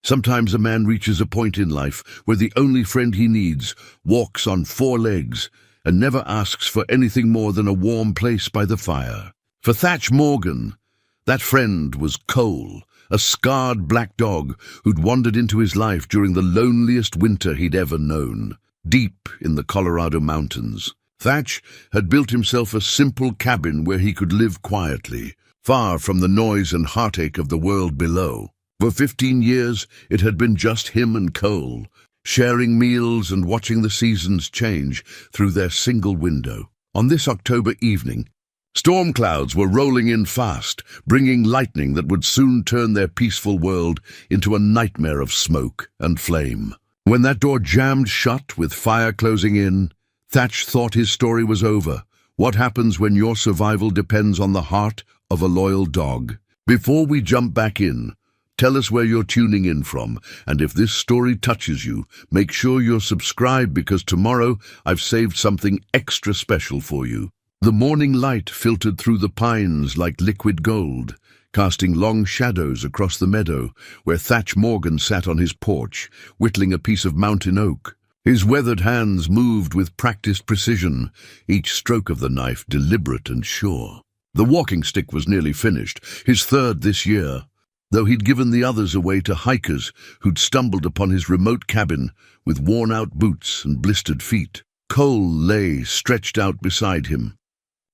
Sometimes a man reaches a point in life where the only friend he needs walks on four legs and never asks for anything more than a warm place by the fire. For Thach Morgan, that friend was Cole, a scarred black dog who'd wandered into his life during the loneliest winter he'd ever known, deep in the Colorado mountains. Thach had built himself a simple cabin where he could live quietly, far from the noise and heartache of the world below. For 15 years, it had been just him and Cole, sharing meals and watching the seasons change through their single window. On this October evening, storm clouds were rolling in fast, bringing lightning that would soon turn their peaceful world into a nightmare of smoke and flame. When that door jammed shut with fire closing in, Thach thought his story was over. What happens when your survival depends on the heart of a loyal dog? Before we jump back in, tell us where you're tuning in from, and if this story touches you, make sure you're subscribed because tomorrow I've saved something extra special for you. The morning light filtered through the pines like liquid gold, casting long shadows across the meadow where Thach Morgan sat on his porch, whittling a piece of mountain oak. His weathered hands moved with practiced precision, each stroke of the knife deliberate and sure. The walking stick was nearly finished, his third this year, though he'd given the others away to hikers who'd stumbled upon his remote cabin with worn-out boots and blistered feet. Cole lay stretched out beside him,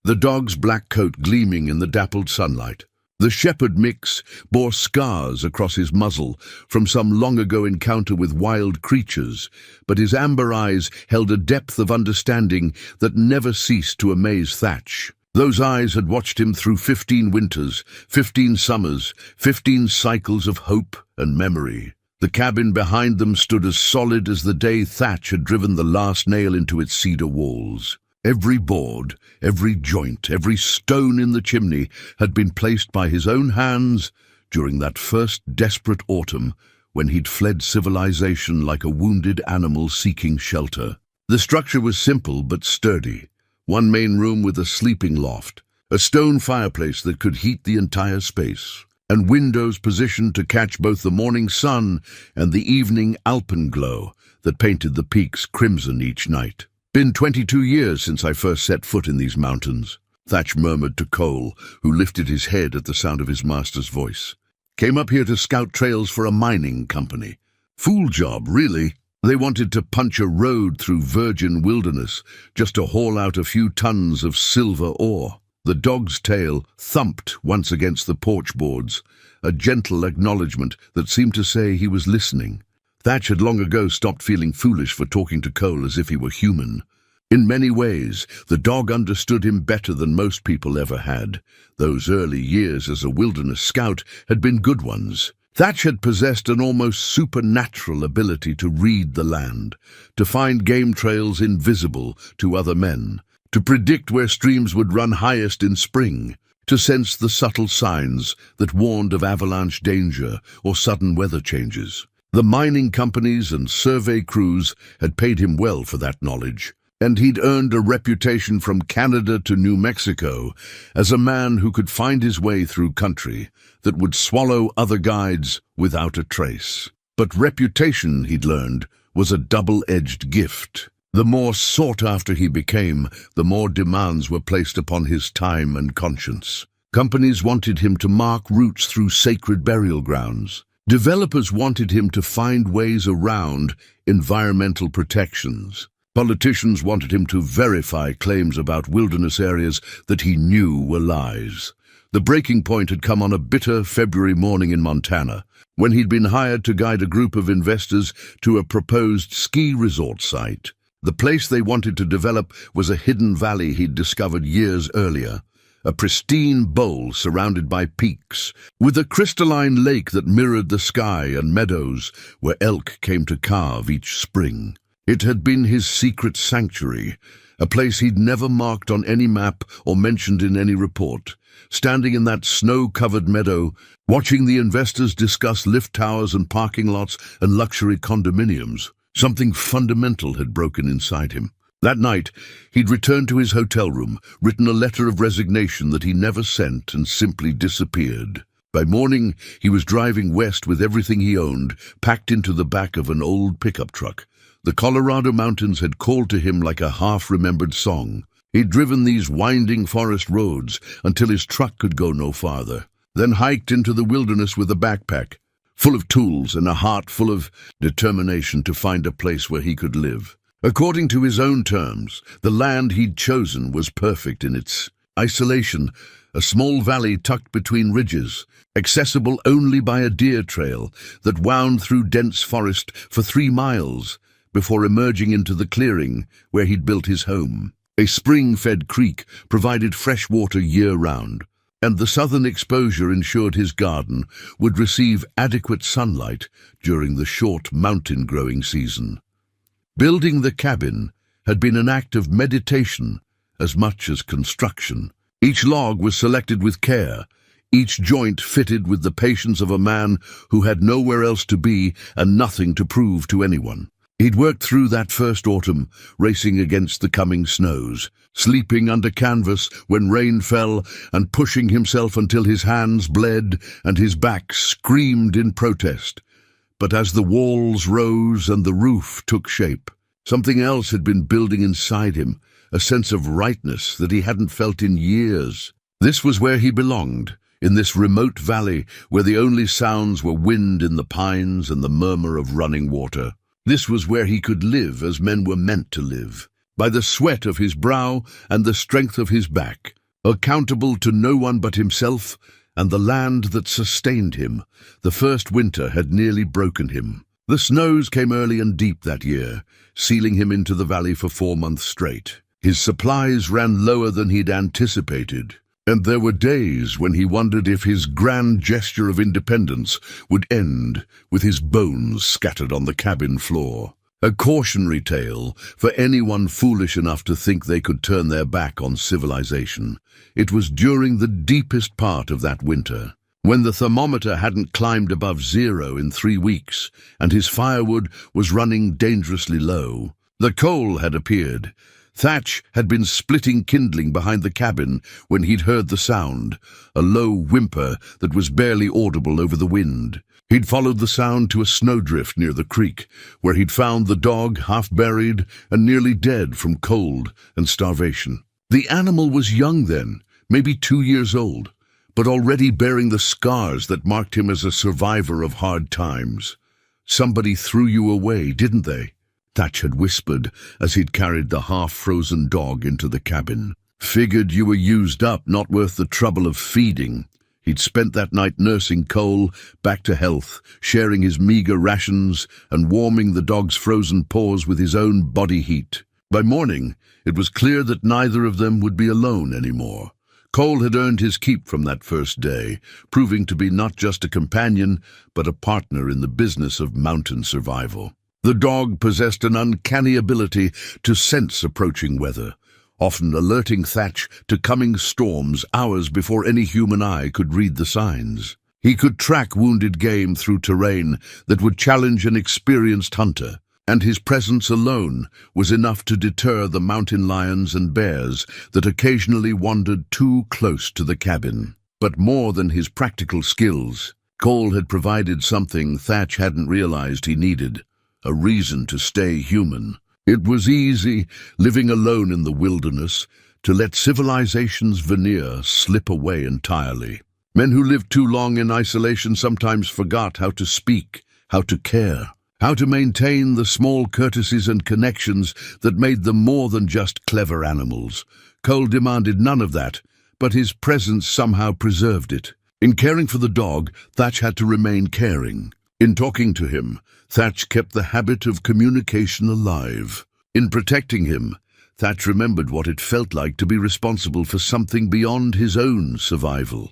the dog's black coat gleaming in the dappled sunlight. The shepherd mix bore scars across his muzzle from some long-ago encounter with wild creatures, but his amber eyes held a depth of understanding that never ceased to amaze Thach. Those eyes had watched him through 15 winters, 15 summers, 15 cycles of hope and memory. The cabin behind them stood as solid as the day Thach had driven the last nail into its cedar walls. Every board, every joint, every stone in the chimney had been placed by his own hands during that first desperate autumn when he'd fled civilization like a wounded animal seeking shelter. The structure was simple but sturdy. One main room with a sleeping loft, a stone fireplace that could heat the entire space, and windows positioned to catch both the morning sun and the evening alpenglow that painted the peaks crimson each night. "Been 22 years since I first set foot in these mountains," Thach murmured to Cole, who lifted his head at the sound of his master's voice. "Came up here to scout trails for a mining company. Fool job, really. They wanted to punch a road through virgin wilderness just to haul out a few tons of silver ore." The dog's tail thumped once against the porch boards, a gentle acknowledgement that seemed to say he was listening. Thach had long ago stopped feeling foolish for talking to Cole as if he were human. In many ways, the dog understood him better than most people ever had. Those early years as a wilderness scout had been good ones. Thach had possessed an almost supernatural ability to read the land, to find game trails invisible to other men, to predict where streams would run highest in spring, to sense the subtle signs that warned of avalanche danger or sudden weather changes. The mining companies and survey crews had paid him well for that knowledge, and he'd earned a reputation from Canada to New Mexico as a man who could find his way through country that would swallow other guides without a trace. But reputation, he'd learned, was a double-edged gift. The more sought after he became, the more demands were placed upon his time and conscience. Companies wanted him to mark routes through sacred burial grounds. Developers wanted him to find ways around environmental protections. Politicians wanted him to verify claims about wilderness areas that he knew were lies. The breaking point had come on a bitter February morning in Montana, when he'd been hired to guide a group of investors to a proposed ski resort site. The place they wanted to develop was a hidden valley he'd discovered years earlier, a pristine bowl surrounded by peaks, with a crystalline lake that mirrored the sky and meadows where elk came to calve each spring. It had been his secret sanctuary, a place he'd never marked on any map or mentioned in any report. Standing in that snow-covered meadow, watching the investors discuss lift towers and parking lots and luxury condominiums, something fundamental had broken inside him. That night, he'd returned to his hotel room, written a letter of resignation that he never sent, and simply disappeared. By morning, he was driving west with everything he owned, packed into the back of an old pickup truck. The Colorado mountains had called to him like a half-remembered song. He'd driven these winding forest roads until his truck could go no farther, then hiked into the wilderness with a backpack, full of tools and a heart full of determination to find a place where he could live. According to his own terms, the land he'd chosen was perfect in its isolation, a small valley tucked between ridges, accessible only by a deer trail that wound through dense forest for 3 miles before emerging into the clearing where he'd built his home. A spring-fed creek provided fresh water year-round, and the southern exposure ensured his garden would receive adequate sunlight during the short mountain growing season. Building the cabin had been an act of meditation as much as construction. Each log was selected with care, each joint fitted with the patience of a man who had nowhere else to be and nothing to prove to anyone. He'd worked through that first autumn, racing against the coming snows, sleeping under canvas when rain fell, and pushing himself until his hands bled and his back screamed in protest. But as the walls rose and the roof took shape, something else had been building inside him, a sense of rightness that he hadn't felt in years. This was where he belonged, in this remote valley where the only sounds were wind in the pines and the murmur of running water. This was where he could live as men were meant to live, by the sweat of his brow and the strength of his back, accountable to no one but himself and the land that sustained him. The first winter had nearly broken him. The snows came early and deep that year, sealing him into the valley for 4 months straight. His supplies ran lower than he'd anticipated, and there were days when he wondered if his grand gesture of independence would end with his bones scattered on the cabin floor. A cautionary tale for anyone foolish enough to think they could turn their back on civilization. It was during the deepest part of that winter, when the thermometer hadn't climbed above 0 in 3 weeks, and his firewood was running dangerously low. The coal had appeared. Thatch had been splitting kindling behind the cabin when he'd heard the sound, a low whimper that was barely audible over the wind. He'd followed the sound to a snowdrift near the creek, where he'd found the dog half buried and nearly dead from cold and starvation. The animal was young then, maybe 2 years old, but already bearing the scars that marked him as a survivor of hard times. "Somebody threw you away, didn't they?" Thatch had whispered as he'd carried the half-frozen dog into the cabin. "Figured you were used up, not worth the trouble of feeding." He'd spent that night nursing Cole back to health, sharing his meager rations and warming the dog's frozen paws with his own body heat. By morning, it was clear that neither of them would be alone anymore. Cole had earned his keep from that first day, proving to be not just a companion, but a partner in the business of mountain survival. The dog possessed an uncanny ability to sense approaching weather, often alerting Thatch to coming storms hours before any human eye could read the signs. He could track wounded game through terrain that would challenge an experienced hunter, and his presence alone was enough to deter the mountain lions and bears that occasionally wandered too close to the cabin. But more than his practical skills, Cole had provided something Thatch hadn't realized he needed: a reason to stay human. It was easy, living alone in the wilderness, to let civilization's veneer slip away entirely. Men who lived too long in isolation sometimes forgot how to speak, how to care, how to maintain the small courtesies and connections that made them more than just clever animals. Cole demanded none of that, but his presence somehow preserved it. In caring for the dog, Thatch had to remain caring. In talking to him, Thatch kept the habit of communication alive. In protecting him, Thatch remembered what it felt like to be responsible for something beyond his own survival.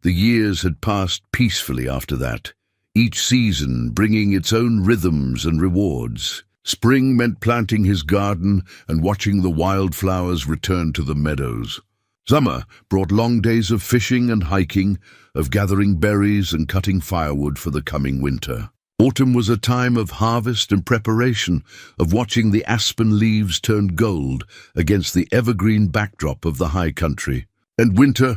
The years had passed peacefully after that, each season bringing its own rhythms and rewards. Spring meant planting his garden and watching the wildflowers return to the meadows. Summer brought long days of fishing and hiking, of gathering berries and cutting firewood for the coming winter. Autumn was a time of harvest and preparation, of watching the aspen leaves turn gold against the evergreen backdrop of the high country. And winter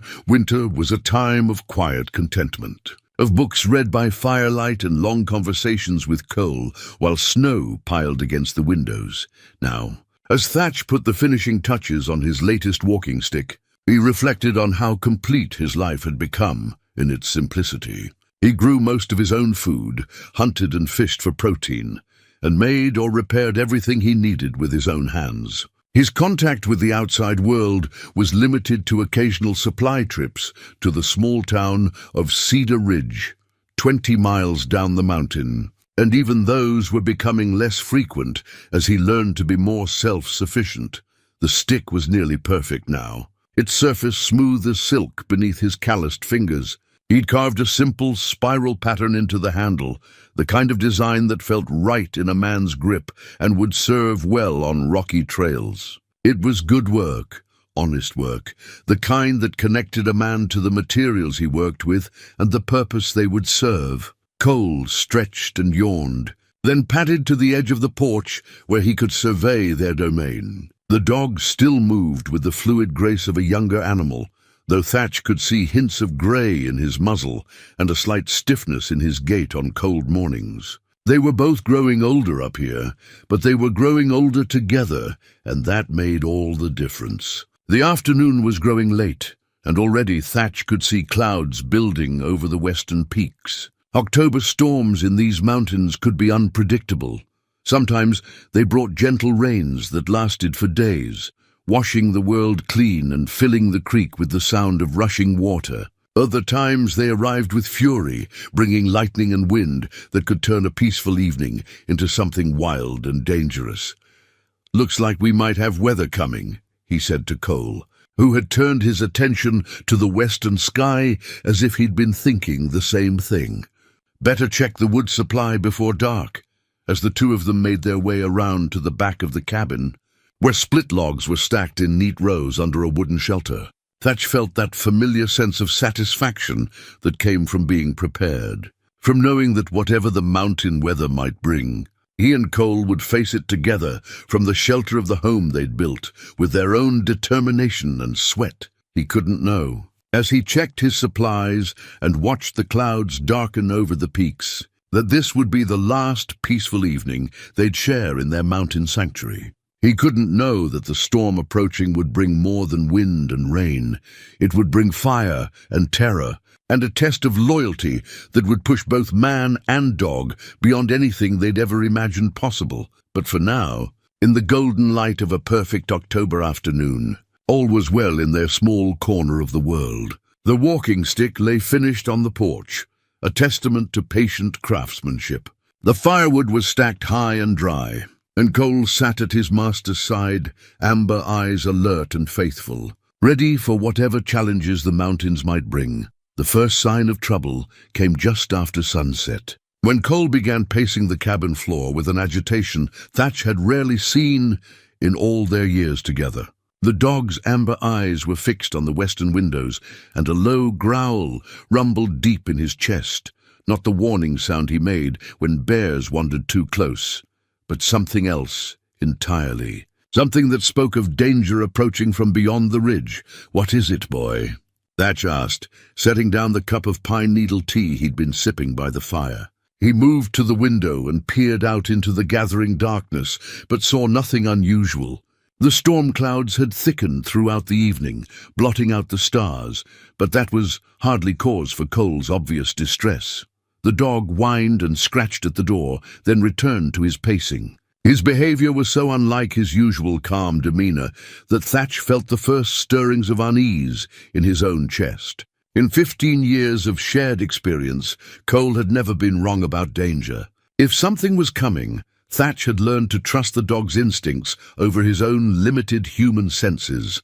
was a time of quiet contentment, of books read by firelight and long conversations with Cole while snow piled against the windows. Now, as Thatch put the finishing touches on his latest walking stick, he reflected on how complete his life had become in its simplicity. He grew most of his own food, hunted and fished for protein, and made or repaired everything he needed with his own hands. His contact with the outside world was limited to occasional supply trips to the small town of Cedar Ridge, 20 miles down the mountain, and even those were becoming less frequent as he learned to be more self-sufficient. The stick was nearly perfect now, its surface smooth as silk beneath his calloused fingers. He'd carved a simple spiral pattern into the handle, the kind of design that felt right in a man's grip and would serve well on rocky trails. It was good work, honest work, the kind that connected a man to the materials he worked with and the purpose they would serve. Cole stretched and yawned, then padded to the edge of the porch where he could survey their domain. The dog still moved with the fluid grace of a younger animal, though Thatch could see hints of grey in his muzzle and a slight stiffness in his gait on cold mornings. They were both growing older up here, but they were growing older together, and that made all the difference. The afternoon was growing late, and already Thatch could see clouds building over the western peaks. October storms in these mountains could be unpredictable. Sometimes they brought gentle rains that lasted for days, washing the world clean and filling the creek with the sound of rushing water. Other times they arrived with fury, bringing lightning and wind that could turn a peaceful evening into something wild and dangerous. "Looks like we might have weather coming," he said to Cole, who had turned his attention to the western sky as if he'd been thinking the same thing. "Better check the wood supply before dark," as the two of them made their way around to the back of the cabin, where split logs were stacked in neat rows under a wooden shelter. Thatch felt that familiar sense of satisfaction that came from being prepared, from knowing that whatever the mountain weather might bring, he and Cole would face it together from the shelter of the home they'd built, with their own determination and sweat. He couldn't know. As he checked his supplies and watched the clouds darken over the peaks, that this would be the last peaceful evening they'd share in their mountain sanctuary. He couldn't know that the storm approaching would bring more than wind and rain. It would bring fire and terror, and a test of loyalty that would push both man and dog beyond anything they'd ever imagined possible. But for now, in the golden light of a perfect October afternoon, all was well in their small corner of the world. The walking stick lay finished on the porch, a testament to patient craftsmanship. The firewood was stacked high and dry, and Cole sat at his master's side, amber eyes alert and faithful, ready for whatever challenges the mountains might bring. The first sign of trouble came just after sunset, when Cole began pacing the cabin floor with an agitation Thatch had rarely seen in all their years together. The dog's amber eyes were fixed on the western windows, and a low growl rumbled deep in his chest, not the warning sound he made when bears wandered too close, but something else entirely. Something that spoke of danger approaching from beyond the ridge. "What is it, boy?" Thatch asked, setting down the cup of pine needle tea he'd been sipping by the fire. He moved to the window and peered out into the gathering darkness, but saw nothing unusual. The storm clouds had thickened throughout the evening, blotting out the stars, but that was hardly cause for Cole's obvious distress. The dog whined and scratched at the door, then returned to his pacing. His behavior was so unlike his usual calm demeanor that Thatch felt the first stirrings of unease in his own chest. In 15 years of shared experience, Cole had never been wrong about danger. If something was coming, Thatch had learned to trust the dog's instincts over his own limited human senses.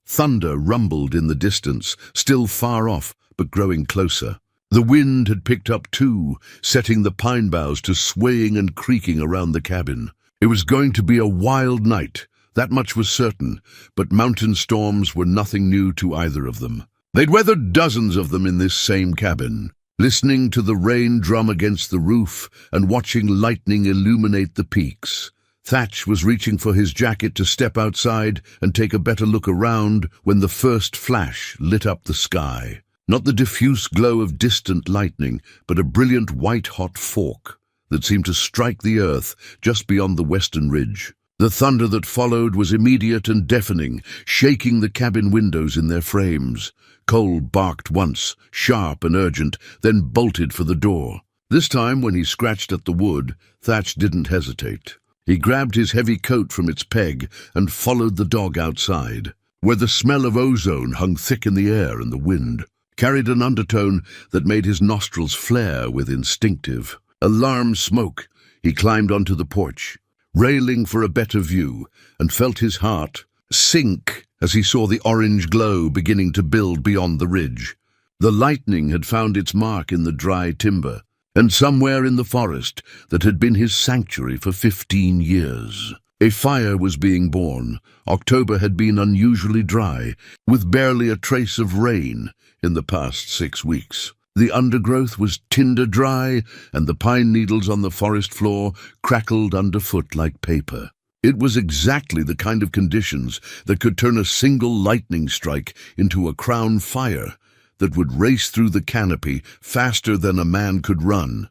Thunder rumbled in the distance, still far off, but growing closer. The wind had picked up too, setting the pine boughs to swaying and creaking around the cabin. It was going to be a wild night, that much was certain, but mountain storms were nothing new to either of them. They'd weathered dozens of them in this same cabin, listening to the rain drum against the roof and watching lightning illuminate the peaks. Thatch was reaching for his jacket to step outside and take a better look around when the first flash lit up the sky. Not the diffuse glow of distant lightning, but a brilliant white-hot fork that seemed to strike the earth just beyond the western ridge. The thunder that followed was immediate and deafening, shaking the cabin windows in their frames. Cole barked once, sharp and urgent, then bolted for the door. This time, when he scratched at the wood, Thatch didn't hesitate. He grabbed his heavy coat from its peg and followed the dog outside, where the smell of ozone hung thick in the air and the wind carried an undertone that made his nostrils flare with instinctive, alarm smoke. He climbed onto the porch, railing for a better view, and felt his heart sink as he saw the orange glow beginning to build beyond the ridge. The lightning had found its mark in the dry timber, and somewhere in the forest that had been his sanctuary for 15 years. A fire was being born. October had been unusually dry, with barely a trace of rain in the past 6 weeks. The undergrowth was tinder dry, and the pine needles on the forest floor crackled underfoot like paper. It was exactly the kind of conditions that could turn a single lightning strike into a crown fire that would race through the canopy faster than a man could run.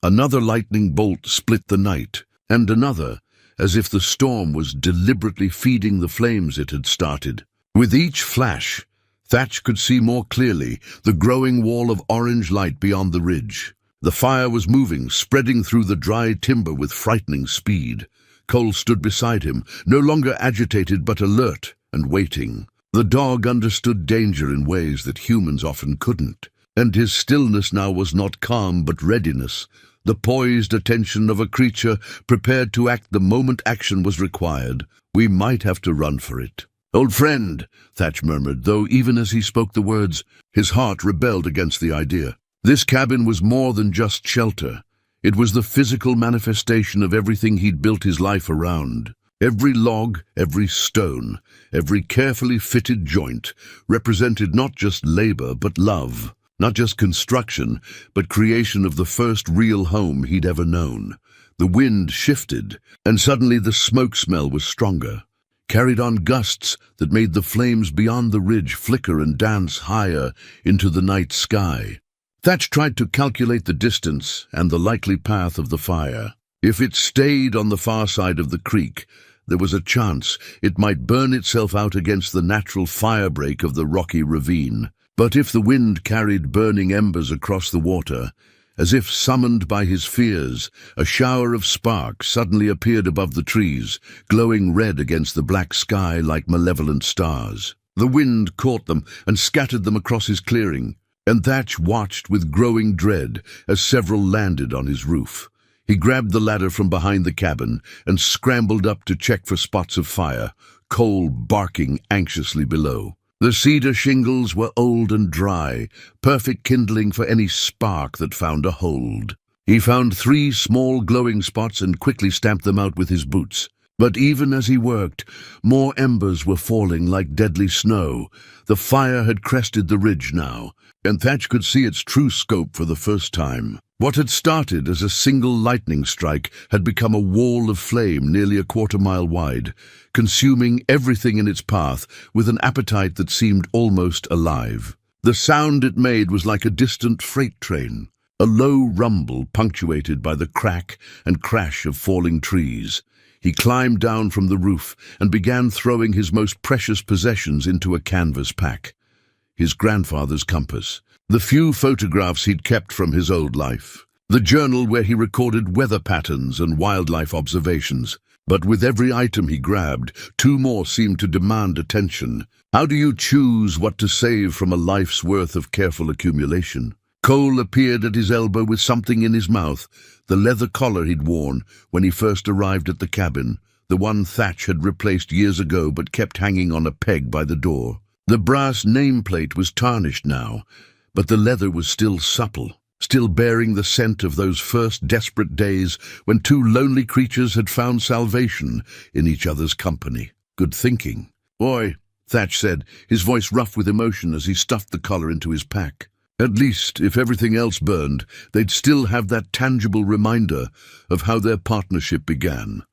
Another lightning bolt split the night, and another, as if the storm was deliberately feeding the flames it had started. With each flash, Thatch could see more clearly the growing wall of orange light beyond the ridge. The fire was moving, spreading through the dry timber with frightening speed. Cole stood beside him, no longer agitated but alert and waiting. The dog understood danger in ways that humans often couldn't, and his stillness now was not calm but readiness, the poised attention of a creature prepared to act the moment action was required. We might have to run for it. "Old friend," Thatch murmured, though even as he spoke the words, his heart rebelled against the idea. This cabin was more than just shelter. It was the physical manifestation of everything he'd built his life around. Every log, every stone, every carefully fitted joint represented not just labor but love, not just construction, but creation of the first real home he'd ever known. The wind shifted, and suddenly the smoke smell was stronger, carried on gusts that made the flames beyond the ridge flicker and dance higher into the night sky. Thatch tried to calculate the distance and the likely path of the fire. If it stayed on the far side of the creek, there was a chance it might burn itself out against the natural firebreak of the rocky ravine. But if the wind carried burning embers across the water, as if summoned by his fears, a shower of sparks suddenly appeared above the trees, glowing red against the black sky like malevolent stars. The wind caught them and scattered them across his clearing, and Thatch watched with growing dread as several landed on his roof. He grabbed the ladder from behind the cabin and scrambled up to check for spots of fire, Cole barking anxiously below. The cedar shingles were old and dry, perfect kindling for any spark that found a hold. He found 3 small glowing spots and quickly stamped them out with his boots. But even as he worked, more embers were falling like deadly snow. The fire had crested the ridge now, and Thatch could see its true scope for the first time. What had started as a single lightning strike had become a wall of flame nearly a quarter-mile wide, consuming everything in its path with an appetite that seemed almost alive. The sound it made was like a distant freight train, a low rumble punctuated by the crack and crash of falling trees. He climbed down from the roof and began throwing his most precious possessions into a canvas pack. His grandfather's compass, the few photographs he'd kept from his old life, the journal where he recorded weather patterns and wildlife observations. But with every item he grabbed, 2 more seemed to demand attention. How do you choose what to save from a life's worth of careful accumulation? Cole appeared at his elbow with something in his mouth, the leather collar he'd worn when he first arrived at the cabin, the one Thatch had replaced years ago but kept hanging on a peg by the door. The brass nameplate was tarnished now, but the leather was still supple, still bearing the scent of those first desperate days when 2 lonely creatures had found salvation in each other's company. Good thinking. "Boy," Thatch said, his voice rough with emotion as he stuffed the collar into his pack. At least, if everything else burned, they'd still have that tangible reminder of how their partnership began.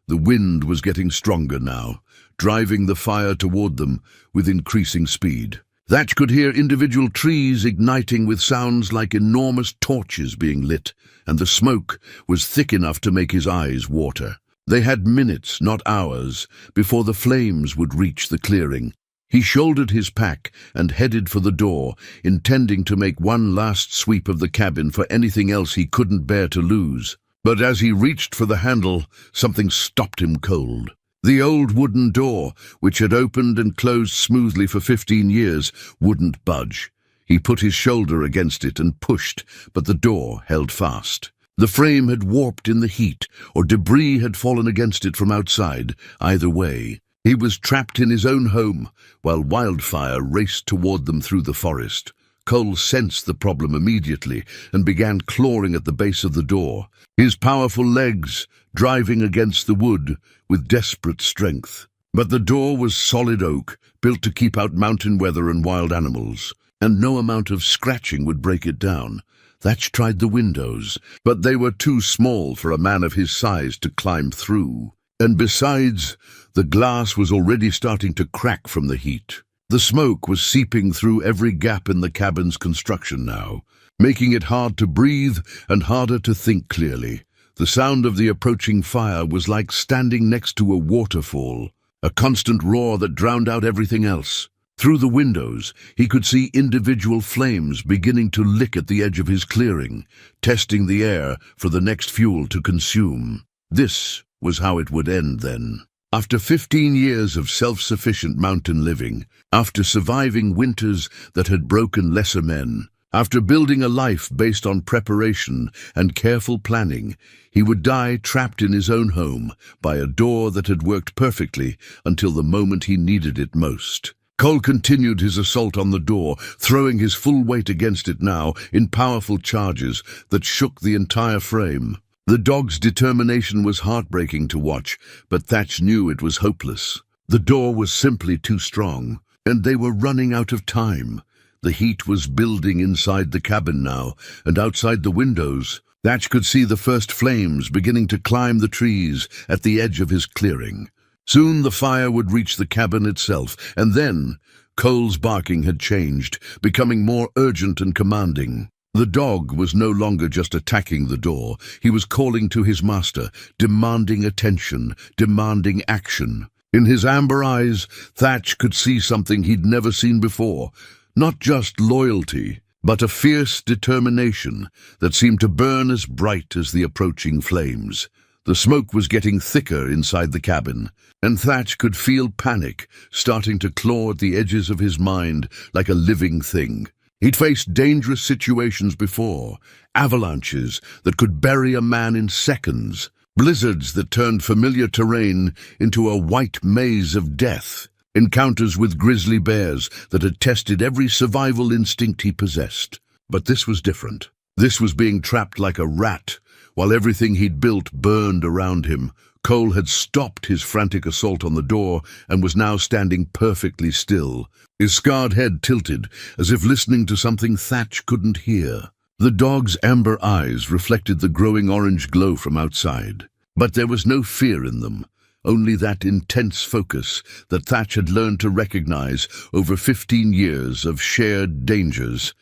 The wind was getting stronger now, driving the fire toward them with increasing speed. Thatch could hear individual trees igniting with sounds like enormous torches being lit, and the smoke was thick enough to make his eyes water. They had minutes, not hours, before the flames would reach the clearing. He shouldered his pack and headed for the door, intending to make one last sweep of the cabin for anything else he couldn't bear to lose. But as he reached for the handle, something stopped him cold. The old wooden door, which had opened and closed smoothly for 15 years, wouldn't budge. He put his shoulder against it and pushed, but the door held fast. The frame had warped in the heat, or debris had fallen against it from outside. Either way, he was trapped in his own home, while wildfire raced toward them through the forest. Cole sensed the problem immediately and began clawing at the base of the door, his powerful legs driving against the wood with desperate strength. But the door was solid oak, built to keep out mountain weather and wild animals, and no amount of scratching would break it down. Thatch tried the windows, but they were too small for a man of his size to climb through. And besides, the glass was already starting to crack from the heat. The smoke was seeping through every gap in the cabin's construction now, making it hard to breathe and harder to think clearly. The sound of the approaching fire was like standing next to a waterfall, a constant roar that drowned out everything else. Through the windows, he could see individual flames beginning to lick at the edge of his clearing, testing the air for the next fuel to consume. This was how it would end then. After 15 years of self-sufficient mountain living, after surviving winters that had broken lesser men, after building a life based on preparation and careful planning, he would die trapped in his own home by a door that had worked perfectly until the moment he needed it most. Cole continued his assault on the door, throwing his full weight against it now in powerful charges that shook the entire frame. The dog's determination was heartbreaking to watch, but Thatch knew it was hopeless. The door was simply too strong, and they were running out of time. The heat was building inside the cabin now, and outside the windows, Thatch could see the first flames beginning to climb the trees at the edge of his clearing. Soon the fire would reach the cabin itself, and then Cole's barking had changed, becoming more urgent and commanding. The dog was no longer just attacking the door. He was calling to his master, demanding attention, demanding action. In his amber eyes, Thatch could see something he'd never seen before. Not just loyalty, but a fierce determination that seemed to burn as bright as the approaching flames. The smoke was getting thicker inside the cabin, and Thatch could feel panic starting to claw at the edges of his mind like a living thing. He'd faced dangerous situations before, avalanches that could bury a man in seconds, blizzards that turned familiar terrain into a white maze of death, encounters with grizzly bears that had tested every survival instinct he possessed. But this was different. This was being trapped like a rat, while everything he'd built burned around him. Cole had stopped his frantic assault on the door and was now standing perfectly still, his scarred head tilted, as if listening to something Thatch couldn't hear. The dog's amber eyes reflected the growing orange glow from outside, but there was no fear in them, only that intense focus that Thatch had learned to recognize over 15 years of shared dangers.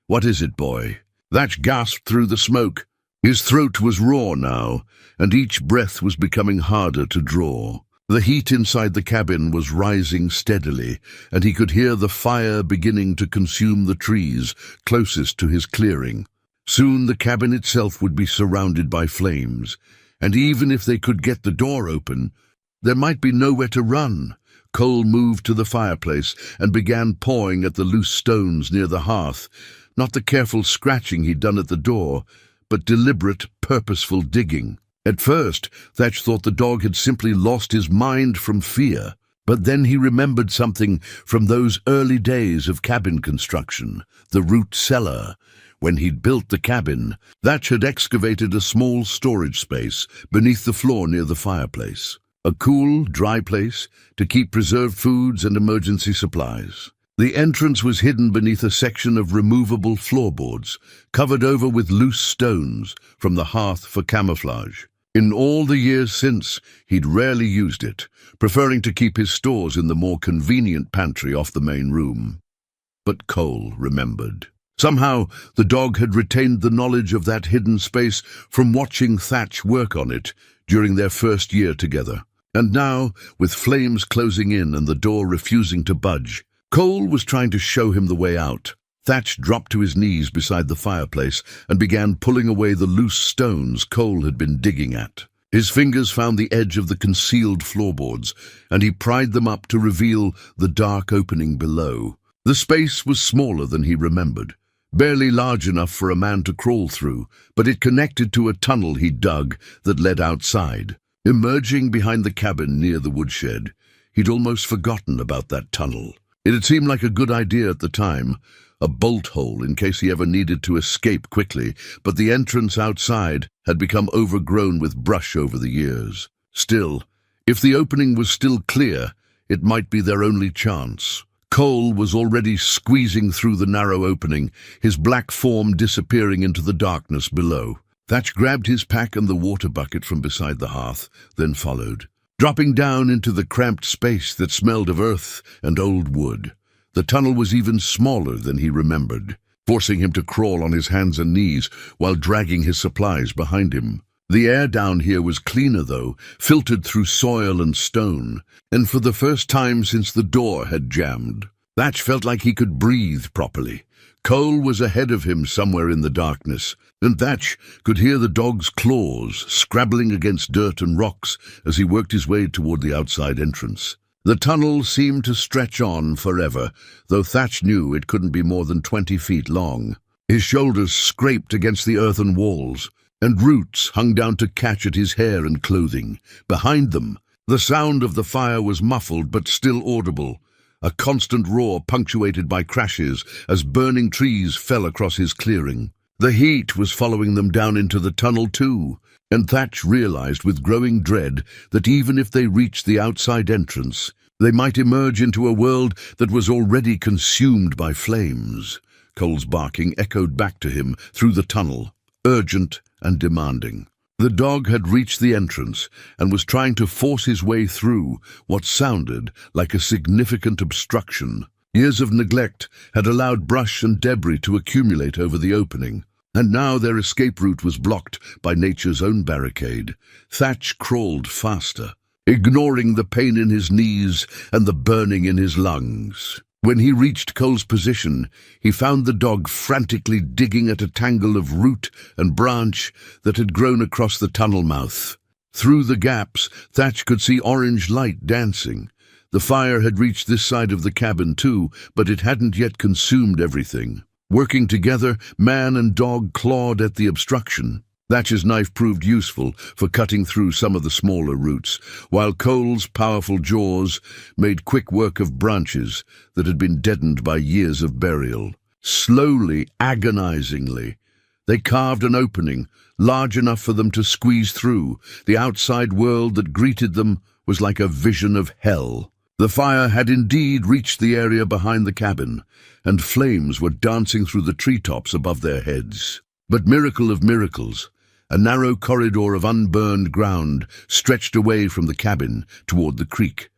"What is it, boy?" Thatch gasped through the smoke. His throat was raw now, and each breath was becoming harder to draw. The heat inside the cabin was rising steadily, and he could hear the fire beginning to consume the trees closest to his clearing. Soon the cabin itself would be surrounded by flames, and even if they could get the door open, there might be nowhere to run. Cole moved to the fireplace and began pawing at the loose stones near the hearth, not the careful scratching he'd done at the door, but deliberate, purposeful digging. At first, Thatch thought the dog had simply lost his mind from fear, but then he remembered something from those early days of cabin construction, the root cellar. When he'd built the cabin, Thatch had excavated a small storage space beneath the floor near the fireplace, a cool, dry place to keep preserved foods and emergency supplies. The entrance was hidden beneath a section of removable floorboards, covered over with loose stones from the hearth for camouflage. In all the years since, he'd rarely used it, preferring to keep his stores in the more convenient pantry off the main room. But Cole remembered. Somehow, the dog had retained the knowledge of that hidden space from watching Thatch work on it during their first year together. And now, with flames closing in and the door refusing to budge, Cole was trying to show him the way out. Thatch dropped to his knees beside the fireplace and began pulling away the loose stones Cole had been digging at. His fingers found the edge of the concealed floorboards, and he pried them up to reveal the dark opening below. The space was smaller than he remembered, barely large enough for a man to crawl through, but it connected to a tunnel he'd dug that led outside. Emerging behind the cabin near the woodshed, he'd almost forgotten about that tunnel. It had seemed like a good idea at the time, a bolt hole in case he ever needed to escape quickly, but the entrance outside had become overgrown with brush over the years. Still, if the opening was still clear, it might be their only chance. Cole was already squeezing through the narrow opening, his black form disappearing into the darkness below. Thatch grabbed his pack and the water bucket from beside the hearth, then followed, dropping down into the cramped space that smelled of earth and old wood. The tunnel was even smaller than he remembered, forcing him to crawl on his hands and knees while dragging his supplies behind him. The air down here was cleaner, though, filtered through soil and stone, and for the first time since the door had jammed, Thatch felt like he could breathe properly. Cole was ahead of him somewhere in the darkness, and Thatch could hear the dog's claws scrabbling against dirt and rocks as he worked his way toward the outside entrance. The tunnel seemed to stretch on forever, though Thatch knew it couldn't be more than 20 feet long. His shoulders scraped against the earthen walls, and roots hung down to catch at his hair and clothing. Behind them, the sound of the fire was muffled but still audible, a constant roar punctuated by crashes as burning trees fell across his clearing. The heat was following them down into the tunnel too, and Thatch realized with growing dread that even if they reached the outside entrance, they might emerge into a world that was already consumed by flames. Cole's barking echoed back to him through the tunnel, urgent and demanding. The dog had reached the entrance and was trying to force his way through what sounded like a significant obstruction. Years of neglect had allowed brush and debris to accumulate over the opening, and now their escape route was blocked by nature's own barricade. Thatch crawled faster, ignoring the pain in his knees and the burning in his lungs. When he reached Cole's position, he found the dog frantically digging at a tangle of root and branch that had grown across the tunnel mouth. Through the gaps, Thatch could see orange light dancing. The fire had reached this side of the cabin too, but it hadn't yet consumed everything. Working together, man and dog clawed at the obstruction. Thatch's knife proved useful for cutting through some of the smaller roots, while Cole's powerful jaws made quick work of branches that had been deadened by years of burial. Slowly, agonizingly, they carved an opening large enough for them to squeeze through. The outside world that greeted them was like a vision of hell. The fire had indeed reached the area behind the cabin, and flames were dancing through the treetops above their heads. But miracle of miracles, a narrow corridor of unburned ground stretched away from the cabin toward the creek,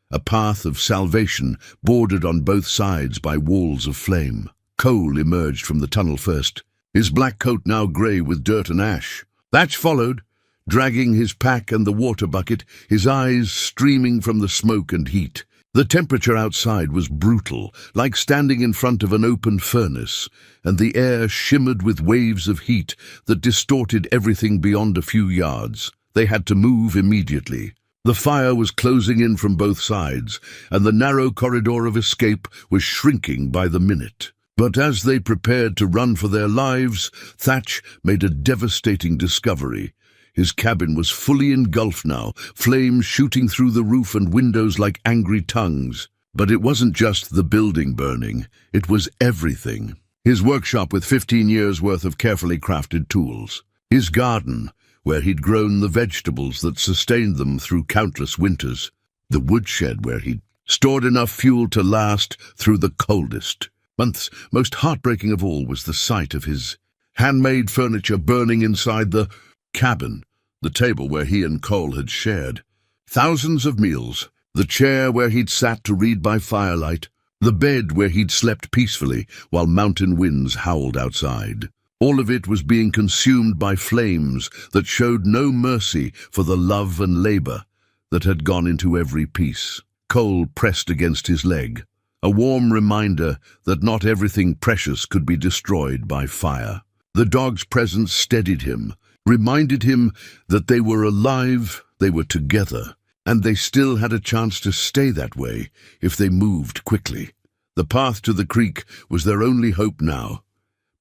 a path of salvation bordered on both sides by walls of flame. Cole emerged from the tunnel first, his black coat now grey with dirt and ash. Thatch followed, dragging his pack and the water bucket, his eyes streaming from the smoke and heat. The temperature outside was brutal, like standing in front of an open furnace, and the air shimmered with waves of heat that distorted everything beyond a few yards. They had to move immediately. The fire was closing in from both sides, and the narrow corridor of escape was shrinking by the minute. But as they prepared to run for their lives, Thatch made a devastating discovery. His cabin was fully engulfed now, flames shooting through the roof and windows like angry tongues. But it wasn't just the building burning, it was everything. His workshop with 15 years' worth of carefully crafted tools. His garden, where he'd grown the vegetables that sustained them through countless winters. The woodshed where he'd stored enough fuel to last through the coldest months. Most heartbreaking of all was the sight of his handmade furniture burning inside the cabin. the table where he and Cole had shared. Thousands of meals, the chair where he'd sat to read by firelight, the bed where he'd slept peacefully while mountain winds howled outside. All of it was being consumed by flames that showed no mercy for the love and labor that had gone into every piece. Cole pressed against his leg, a warm reminder that not everything precious could be destroyed by fire. The dog's presence steadied him, reminded him that they were alive, they were together, and they still had a chance to stay that way if they moved quickly. The path to the creek was their only hope now,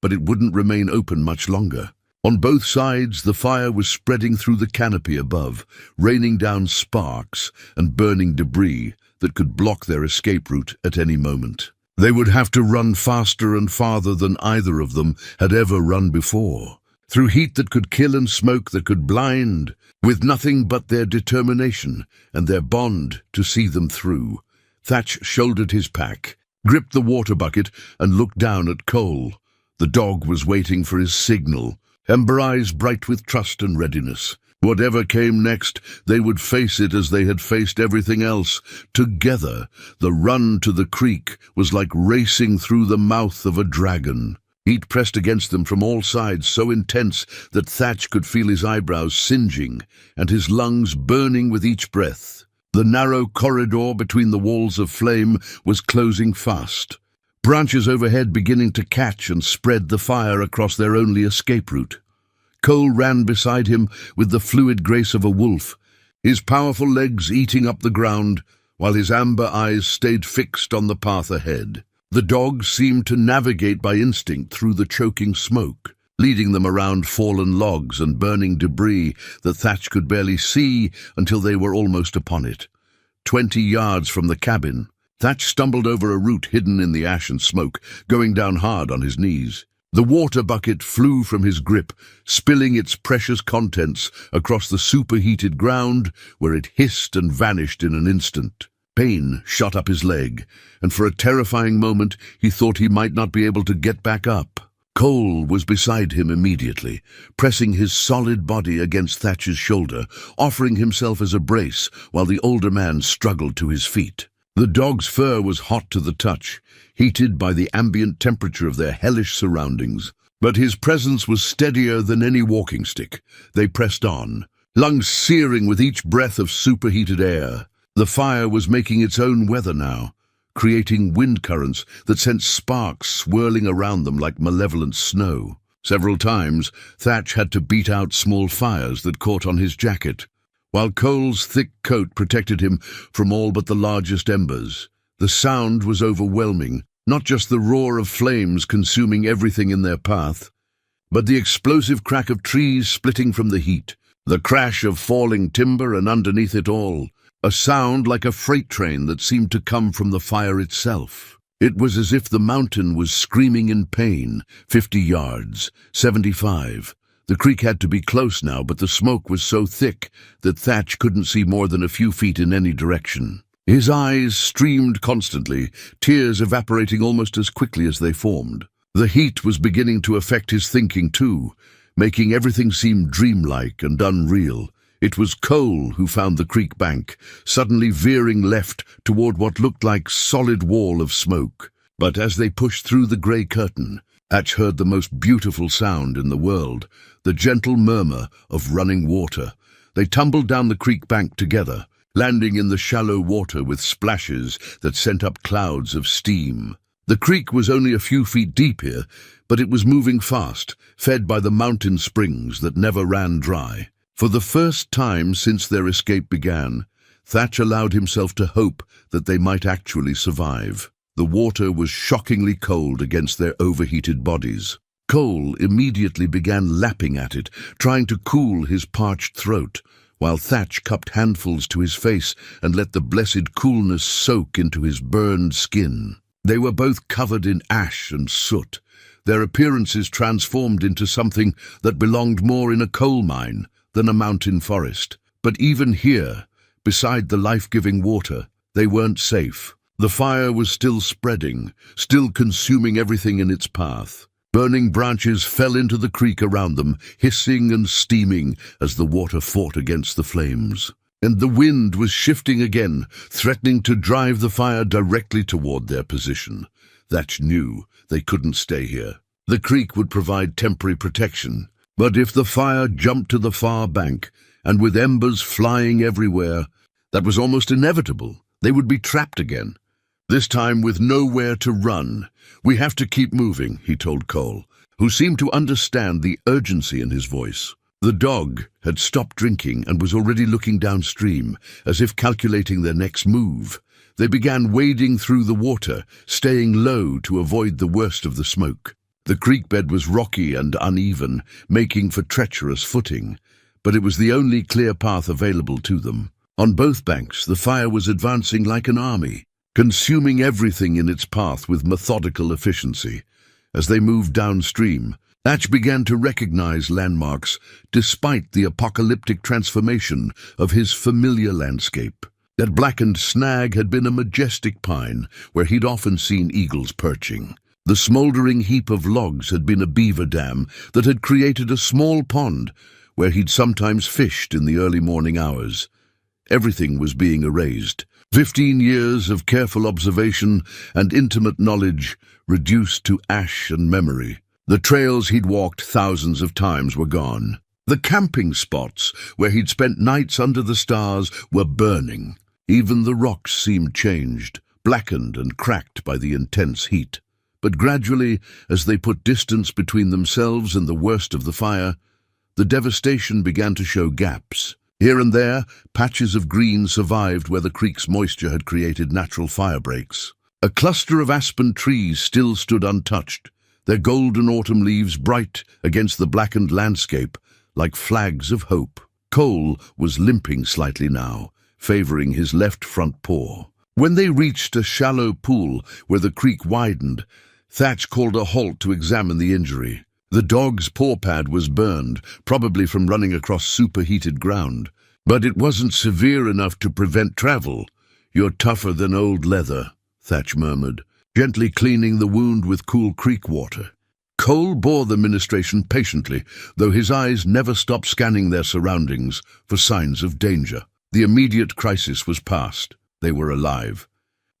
but it wouldn't remain open much longer. On both sides, the fire was spreading through the canopy above, raining down sparks and burning debris that could block their escape route at any moment. They would have to run faster and farther than either of them had ever run before, through heat that could kill and smoke that could blind, with nothing but their determination and their bond to see them through. Thatch shouldered his pack, gripped the water bucket, and looked down at Cole. The dog was waiting for his signal, ember eyes bright with trust and readiness. Whatever came next, they would face it as they had faced everything else. Together, the run to the creek was like racing through the mouth of a dragon. Heat pressed against them from all sides, so intense that Thatch could feel his eyebrows singeing and his lungs burning with each breath. The narrow corridor between the walls of flame was closing fast, branches overhead beginning to catch and spread the fire across their only escape route. Cole ran beside him with the fluid grace of a wolf, his powerful legs eating up the ground, while his amber eyes stayed fixed on the path ahead. The dog seemed to navigate by instinct through the choking smoke, leading them around fallen logs and burning debris that Thatch could barely see until they were almost upon it. 20 yards from the cabin, Thatch stumbled over a root hidden in the ash and smoke, going down hard on his knees. The water bucket flew from his grip, spilling its precious contents across the superheated ground, where it hissed and vanished in an instant. Pain shot up his leg, and for a terrifying moment he thought he might not be able to get back up. Cole was beside him immediately, pressing his solid body against Thatch's shoulder, offering himself as a brace while the older man struggled to his feet. The dog's fur was hot to the touch, heated by the ambient temperature of their hellish surroundings. But his presence was steadier than any walking stick. They pressed on, lungs searing with each breath of superheated air. The fire was making its own weather now, creating wind currents that sent sparks swirling around them like malevolent snow. Several times, Thatch had to beat out small fires that caught on his jacket, while Cole's thick coat protected him from all but the largest embers. The sound was overwhelming, not just the roar of flames consuming everything in their path, but the explosive crack of trees splitting from the heat, the crash of falling timber, and underneath it all, a sound like a freight train that seemed to come from the fire itself. It was as if the mountain was screaming in pain. 50 yards, 75. The creek had to be close now, but the smoke was so thick that Thatch couldn't see more than a few feet in any direction. His eyes streamed constantly, tears evaporating almost as quickly as they formed. The heat was beginning to affect his thinking too, making everything seem dreamlike and unreal. It was Cole who found the creek bank, suddenly veering left toward what looked like solid wall of smoke. But as they pushed through the grey curtain, Thatch heard the most beautiful sound in the world, the gentle murmur of running water. They tumbled down the creek bank together, landing in the shallow water with splashes that sent up clouds of steam. The creek was only a few feet deep here, but it was moving fast, fed by the mountain springs that never ran dry. For the first time since their escape began, Thatch allowed himself to hope that they might actually survive. The water was shockingly cold against their overheated bodies. Cole immediately began lapping at it, trying to cool his parched throat, while Thatch cupped handfuls to his face and let the blessed coolness soak into his burned skin. They were both covered in ash and soot, their appearances transformed into something that belonged more in a coal mine than a mountain forest. But even here, beside the life-giving water, they weren't safe. The fire was still spreading, still consuming everything in its path. Burning branches fell into the creek around them, hissing and steaming as the water fought against the flames. And the wind was shifting again, threatening to drive the fire directly toward their position. Thatch knew they couldn't stay here. The creek would provide temporary protection, but if the fire jumped to the far bank, and with embers flying everywhere, that was almost inevitable. They would be trapped again. This time with nowhere to run. "We have to keep moving," he told Cole, who seemed to understand the urgency in his voice. The dog had stopped drinking and was already looking downstream, as if calculating their next move. They began wading through the water, staying low to avoid the worst of the smoke. The creek bed was rocky and uneven, making for treacherous footing, but it was the only clear path available to them. On both banks, the fire was advancing like an army, consuming everything in its path with methodical efficiency. As they moved downstream, Thatch began to recognize landmarks despite the apocalyptic transformation of his familiar landscape. That blackened snag had been a majestic pine where he'd often seen eagles perching. The smoldering heap of logs had been a beaver dam that had created a small pond where he'd sometimes fished in the early morning hours. Everything was being erased. 15 years of careful observation and intimate knowledge reduced to ash and memory. The trails he'd walked thousands of times were gone. The camping spots where he'd spent nights under the stars were burning. Even the rocks seemed changed, blackened and cracked by the intense heat. But gradually, as they put distance between themselves and the worst of the fire, the devastation began to show gaps. Here and there, patches of green survived where the creek's moisture had created natural fire breaks. A cluster of aspen trees still stood untouched, their golden autumn leaves bright against the blackened landscape like flags of hope. Cole was limping slightly now, favoring his left front paw. When they reached a shallow pool where the creek widened, Thatch called a halt to examine the injury. The dog's paw pad was burned, probably from running across superheated ground. But it wasn't severe enough to prevent travel. "You're tougher than old leather," Thatch murmured, gently cleaning the wound with cool creek water. Cole bore the ministration patiently, though his eyes never stopped scanning their surroundings for signs of danger. The immediate crisis was past. They were alive.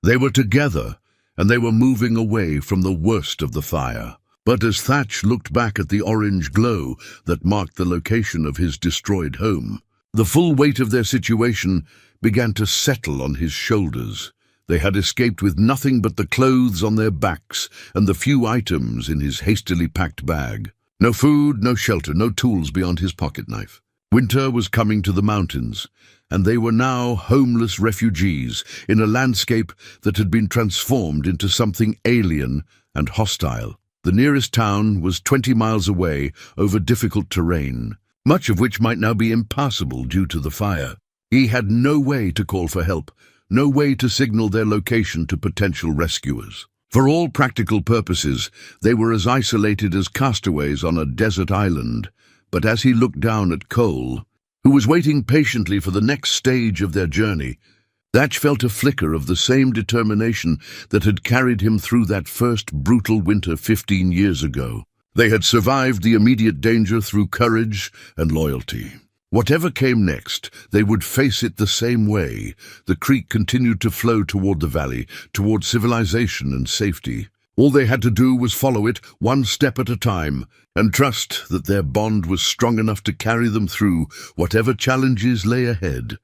They were together, and they were moving away from the worst of the fire. But as Thatch looked back at the orange glow that marked the location of his destroyed home, the full weight of their situation began to settle on his shoulders. They had escaped with nothing but the clothes on their backs and the few items in his hastily packed bag. No food, no shelter, no tools beyond his pocket knife. Winter was coming to the mountains, and they were now homeless refugees in a landscape that had been transformed into something alien and hostile. The nearest town was 20 miles away over difficult terrain, much of which might now be impassable due to the fire. He had no way to call for help, no way to signal their location to potential rescuers. For all practical purposes, they were as isolated as castaways on a desert island. But as he looked down at Cole, who was waiting patiently for the next stage of their journey, Thatch felt a flicker of the same determination that had carried him through that first brutal winter 15 years ago. They had survived the immediate danger through courage and loyalty. Whatever came next, they would face it the same way. The creek continued to flow toward the valley, toward civilization and safety. All they had to do was follow it, one step at a time, and trust that their bond was strong enough to carry them through whatever challenges lay ahead.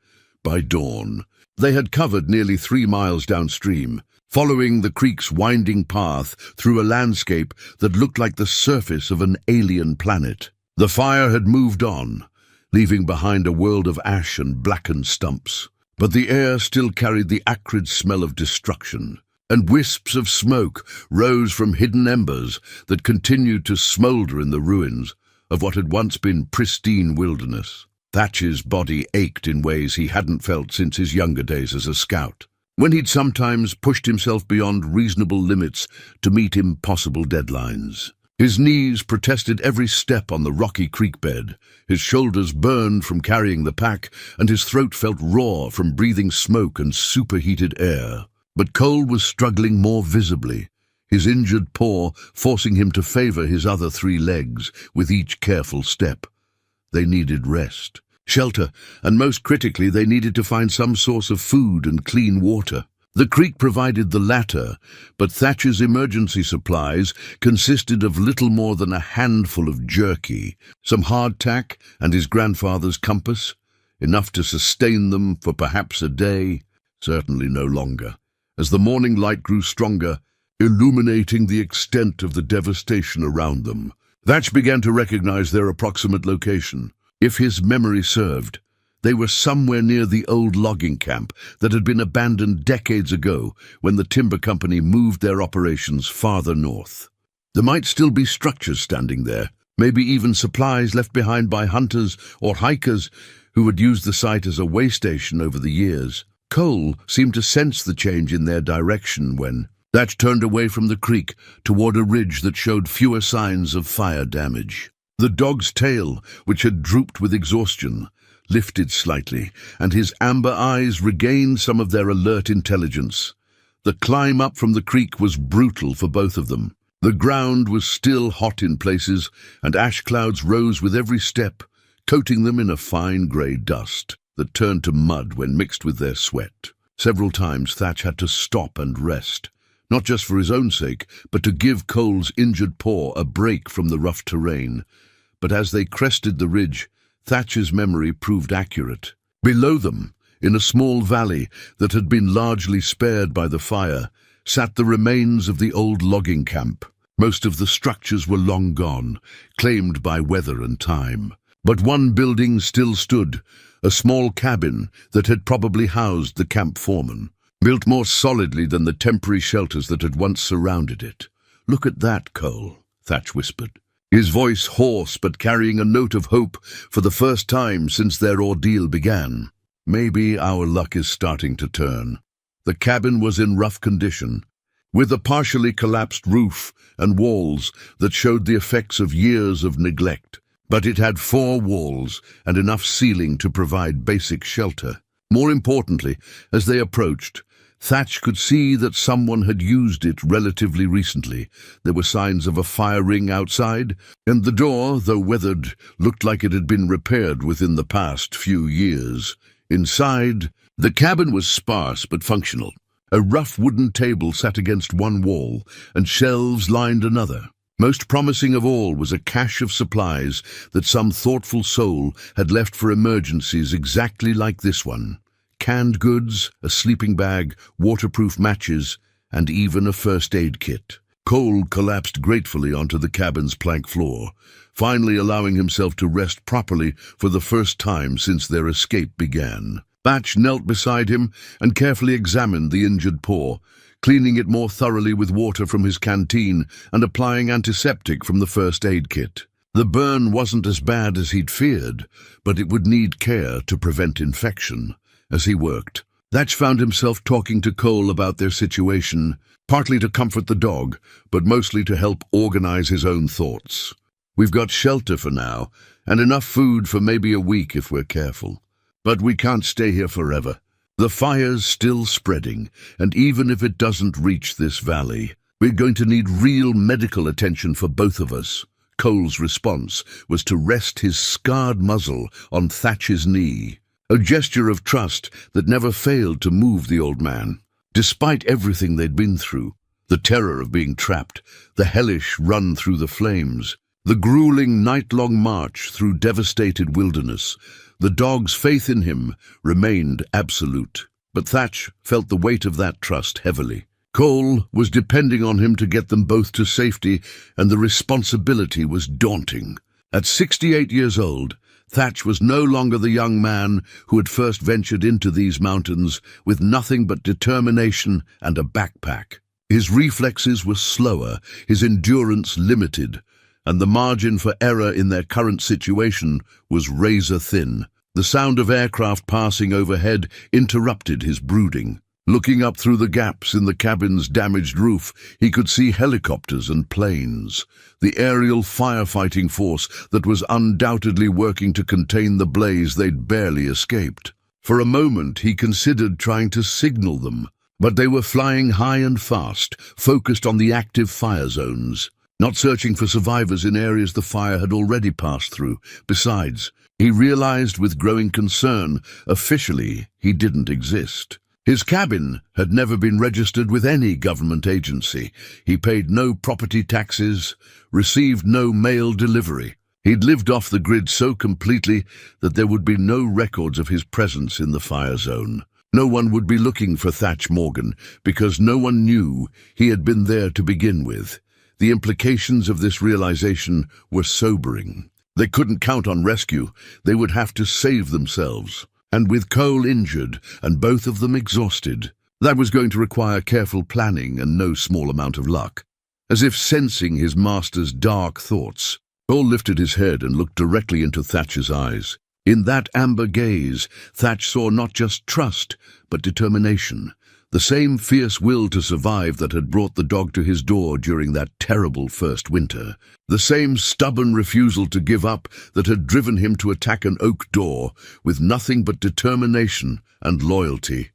By dawn, they had covered nearly 3 miles downstream, following the creek's winding path through a landscape that looked like the surface of an alien planet. The fire had moved on, leaving behind a world of ash and blackened stumps. But the air still carried the acrid smell of destruction, and wisps of smoke rose from hidden embers that continued to smolder in the ruins of what had once been pristine wilderness. Thatch's body ached in ways he hadn't felt since his younger days as a scout, when he'd sometimes pushed himself beyond reasonable limits to meet impossible deadlines. His knees protested every step on the rocky creek bed, his shoulders burned from carrying the pack, and his throat felt raw from breathing smoke and superheated air. But Cole was struggling more visibly. his injured paw forcing him to favor his other 3 legs with each careful step. They needed rest, shelter, and most critically, they needed to find some source of food and clean water. The creek provided the latter, but Thatch's emergency supplies consisted of little more than a handful of jerky, some hardtack, and his grandfather's compass, enough to sustain them for perhaps a day, certainly no longer. As the morning light grew stronger, illuminating the extent of the devastation around them, Thatch began to recognize their approximate location. If his memory served, they were somewhere near the old logging camp that had been abandoned decades ago when the timber company moved their operations farther north. There might still be structures standing there, maybe even supplies left behind by hunters or hikers who had used the site as a way station over the years. Cole seemed to sense the change in their direction when Thatch turned away from the creek toward a ridge that showed fewer signs of fire damage. The dog's tail, which had drooped with exhaustion, lifted slightly, and his amber eyes regained some of their alert intelligence. The climb up from the creek was brutal for both of them. The ground was still hot in places, and ash clouds rose with every step, coating them in a fine grey dust that turned to mud when mixed with their sweat. Several times Thatch had to stop and rest, not just for his own sake, but to give Cole's injured paw a break from the rough terrain. But as they crested the ridge, Thatch's memory proved accurate. Below them, in a small valley that had been largely spared by the fire, sat the remains of the old logging camp. Most of the structures were long gone, claimed by weather and time. But one building still stood, a small cabin that had probably housed the camp foreman, built more solidly than the temporary shelters that had once surrounded it. "Look at that, Cole," Thatch whispered, his voice hoarse but carrying a note of hope for the first time since their ordeal began. "Maybe our luck is starting to turn." The cabin was in rough condition, with a partially collapsed roof and walls that showed the effects of years of neglect. But it had 4 walls and enough ceiling to provide basic shelter. More importantly, as they approached, Thatch could see that someone had used it relatively recently. There were signs of a fire ring outside, and the door, though weathered, looked like it had been repaired within the past few years. Inside, the cabin was sparse but functional. A rough wooden table sat against one wall, and shelves lined another. Most promising of all was a cache of supplies that some thoughtful soul had left for emergencies exactly like this one. Canned goods, a sleeping bag, waterproof matches, and even a first aid kit. Cole collapsed gratefully onto the cabin's plank floor, finally allowing himself to rest properly for the first time since their escape began. Thatch knelt beside him and carefully examined the injured paw, cleaning it more thoroughly with water from his canteen and applying antiseptic from the first aid kit. The burn wasn't as bad as he'd feared, but it would need care to prevent infection. As he worked, Thatch found himself talking to Cole about their situation, partly to comfort the dog, but mostly to help organize his own thoughts. "We've got shelter for now, and enough food for maybe a week if we're careful. But we can't stay here forever. The fire's still spreading, and even if it doesn't reach this valley, we're going to need real medical attention for both of us." Cole's response was to rest his scarred muzzle on Thatch's knee, a gesture of trust that never failed to move the old man. Despite everything they'd been through, the terror of being trapped, the hellish run through the flames, the grueling night-long march through devastated wilderness, the dog's faith in him remained absolute. But Thatch felt the weight of that trust heavily. Cole was depending on him to get them both to safety, and the responsibility was daunting. At 68 years old, Thatch was no longer the young man who had first ventured into these mountains with nothing but determination and a backpack. His reflexes were slower, his endurance limited, and the margin for error in their current situation was razor-thin. The sound of aircraft passing overhead interrupted his brooding. Looking up through the gaps in the cabin's damaged roof, he could see helicopters and planes, the aerial firefighting force that was undoubtedly working to contain the blaze they'd barely escaped. For a moment, he considered trying to signal them, But they were flying high and fast, focused on the active fire zones, not searching for survivors in areas the fire had already passed through. Besides, he realized with growing concern, officially, he didn't exist. His cabin had never been registered with any government agency. He paid no property taxes, received no mail delivery. He'd lived off the grid so completely that there would be no records of his presence in the fire zone. No one would be looking for Thach Morgan because no one knew he had been there to begin with. The implications of this realization were sobering. They couldn't count on rescue. They would have to save themselves. And with Cole injured and both of them exhausted, that was going to require careful planning and no small amount of luck. As if sensing his master's dark thoughts, Cole lifted his head and looked directly into Thach's eyes. In that amber gaze, Thach saw not just trust, but determination. The same fierce will to survive that had brought the dog to his door during that terrible first winter. The same stubborn refusal to give up that had driven him to attack an oak door with nothing but determination and loyalty.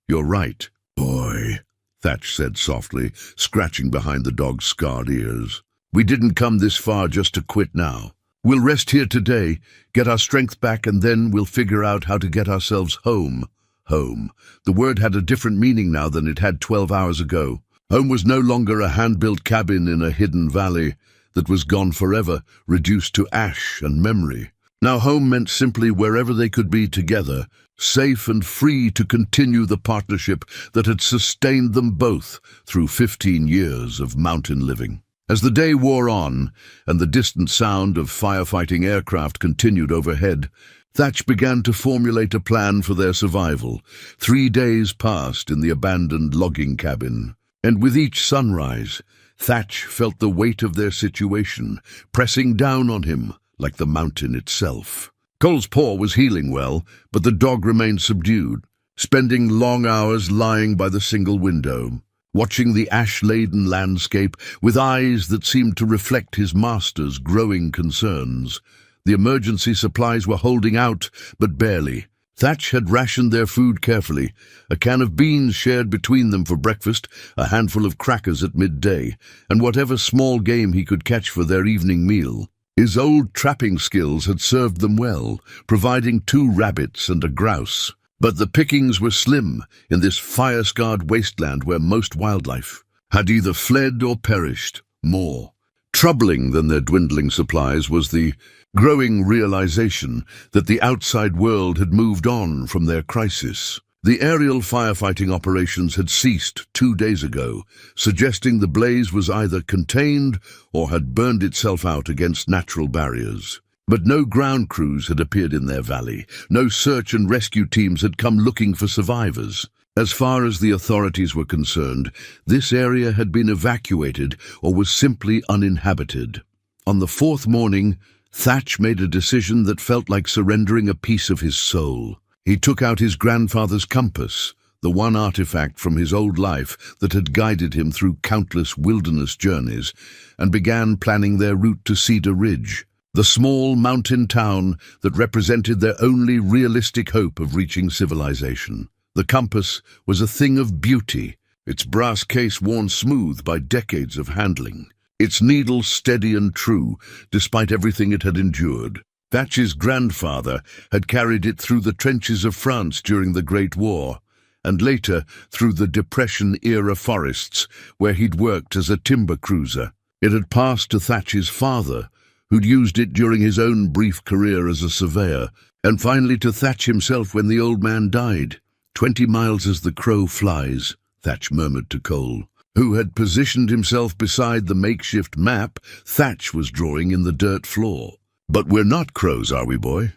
"You're right, boy," Thach said softly, scratching behind the dog's scarred ears. "We didn't come this far just to quit now. We'll rest here today, get our strength back, and then we'll figure out how to get ourselves home." Home. The word had a different meaning now than it had 12 hours ago. Home was no longer a hand-built cabin in a hidden valley that was gone forever, reduced to ash and memory. Now home meant simply wherever they could be together, safe and free to continue the partnership that had sustained them both through 15 years of mountain living. As the day wore on, and the distant sound of firefighting aircraft continued overhead, Thach began to formulate a plan for their survival. 3 days passed in the abandoned logging cabin, and with each sunrise, Thach felt the weight of their situation pressing down on him like the mountain itself. Cole's paw was healing well, but the dog remained subdued, spending long hours lying by the single window, watching the ash-laden landscape with eyes that seemed to reflect his master's growing concerns. The emergency supplies were holding out, but barely. Thach had rationed their food carefully, a can of beans shared between them for breakfast, a handful of crackers at midday, and whatever small game he could catch for their evening meal. His old trapping skills had served them well, providing 2 rabbits and a grouse. But the pickings were slim in this fire-scarred wasteland where most wildlife had either fled or perished. More troubling than their dwindling supplies was the growing realization that the outside world had moved on from their crisis. The aerial firefighting operations had ceased 2 days ago, suggesting the blaze was either contained or had burned itself out against natural barriers. But no ground crews had appeared in their valley. No search and rescue teams had come looking for survivors. As far as the authorities were concerned, this area had been evacuated or was simply uninhabited. On the 4th morning, Thach made a decision that felt like surrendering a piece of his soul. He took out his grandfather's compass, the one artifact from his old life that had guided him through countless wilderness journeys, and began planning their route to Cedar Ridge, the small mountain town that represented their only realistic hope of reaching civilization. The compass was a thing of beauty, its brass case worn smooth by decades of handling, its needle steady and true, despite everything it had endured. Thach's grandfather had carried it through the trenches of France during the Great War, and later through the Depression-era forests where he'd worked as a timber cruiser. It had passed to Thach's father, who'd used it during his own brief career as a surveyor, and finally to Thach himself when the old man died. 20 miles as the crow flies, Thach murmured to Cole, who had positioned himself beside the makeshift map Thach was drawing in the dirt floor. "But we're not crows, are we, boy?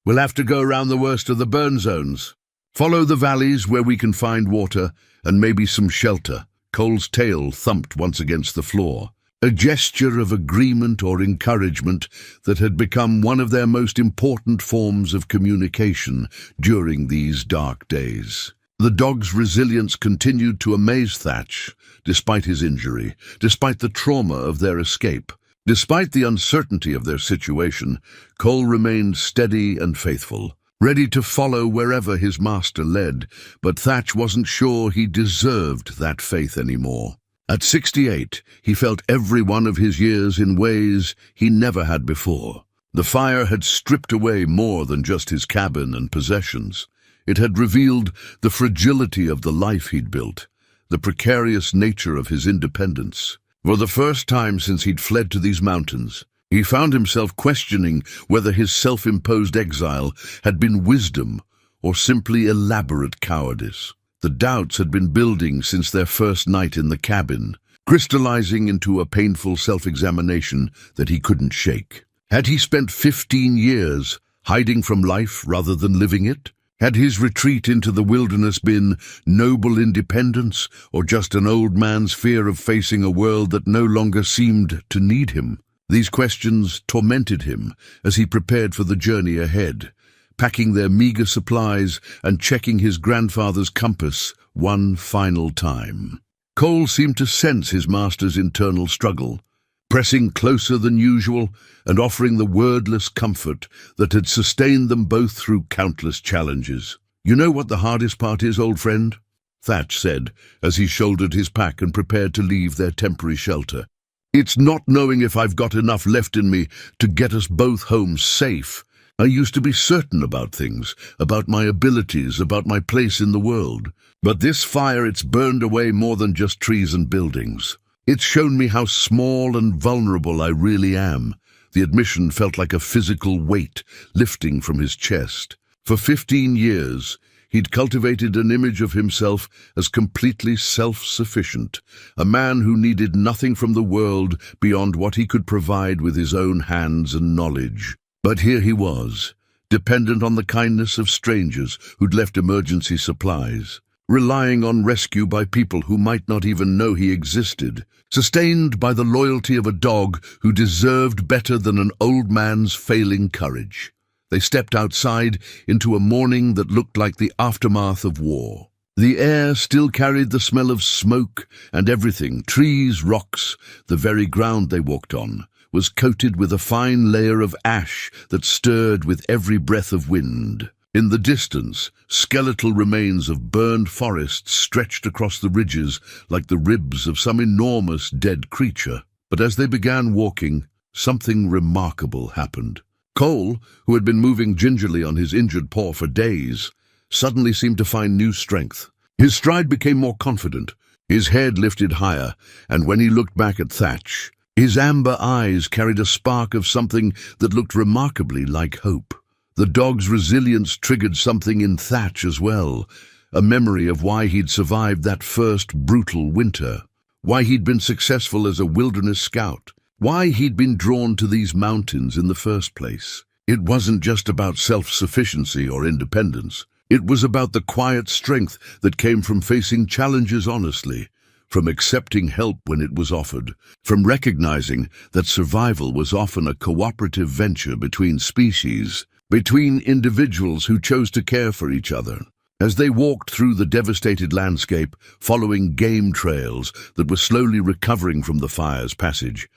We'll have to go around the worst of the burn zones. Follow the valleys where we can find water and maybe some shelter." Cole's tail thumped once against the floor, a gesture of agreement or encouragement that had become one of their most important forms of communication during these dark days. The dog's resilience continued to amaze Thach, despite his injury, despite the trauma of their escape. Despite the uncertainty of their situation, Cole remained steady and faithful. ready to follow wherever his master led, but Thatch wasn't sure he deserved that faith anymore. At 68, he felt every one of his years in ways he never had before. The fire had stripped away more than just his cabin and possessions. It had revealed the fragility of the life he'd built, the precarious nature of his independence. For the first time since he'd fled to these mountains, he found himself questioning whether his self-imposed exile had been wisdom or simply elaborate cowardice. The doubts had been building since their first night in the cabin, crystallizing into a painful self-examination that he couldn't shake. Had he spent 15 years hiding from life rather than living it? Had his retreat into the wilderness been noble independence, or just an old man's fear of facing a world that no longer seemed to need him? These questions tormented him as he prepared for the journey ahead, packing their meager supplies and checking his grandfather's compass one final time. Cole seemed to sense his master's internal struggle, pressing closer than usual and offering the wordless comfort that had sustained them both through countless challenges. "You know what the hardest part is, old friend?" Thatch said as he shouldered his pack and prepared to leave their temporary shelter. "It's not knowing if I've got enough left in me to get us both home safe. I used to be certain about things, about my abilities, about my place in the world. But this fire, it's burned away more than just trees and buildings. It's shown me how small and vulnerable I really am." The admission felt like a physical weight lifting from his chest. For 15 years, he'd cultivated an image of himself as completely self-sufficient, a man who needed nothing from the world beyond what he could provide with his own hands and knowledge. But here he was, dependent on the kindness of strangers who'd left emergency supplies, relying on rescue by people who might not even know he existed, sustained by the loyalty of a dog who deserved better than an old man's failing courage. They stepped outside into a morning that looked like the aftermath of war. The air still carried the smell of smoke, and everything, trees, rocks, the very ground they walked on, was coated with a fine layer of ash that stirred with every breath of wind. In the distance, skeletal remains of burned forests stretched across the ridges like the ribs of some enormous dead creature. But as they began walking, something remarkable happened. Cole, who had been moving gingerly on his injured paw for days, suddenly seemed to find new strength. His stride became more confident, his head lifted higher, and when he looked back at Thatch, his amber eyes carried a spark of something that looked remarkably like hope. The dog's resilience triggered something in Thatch as well, a memory of why he'd survived that first brutal winter, why he'd been successful as a wilderness scout, why he'd been drawn to these mountains in the first place. It wasn't just about self-sufficiency or independence. It was about the quiet strength that came from facing challenges honestly, from accepting help when it was offered, from recognizing that survival was often a cooperative venture between species, between individuals who chose to care for each other. As they walked through the devastated landscape, following game trails that were slowly recovering from the fire's passage,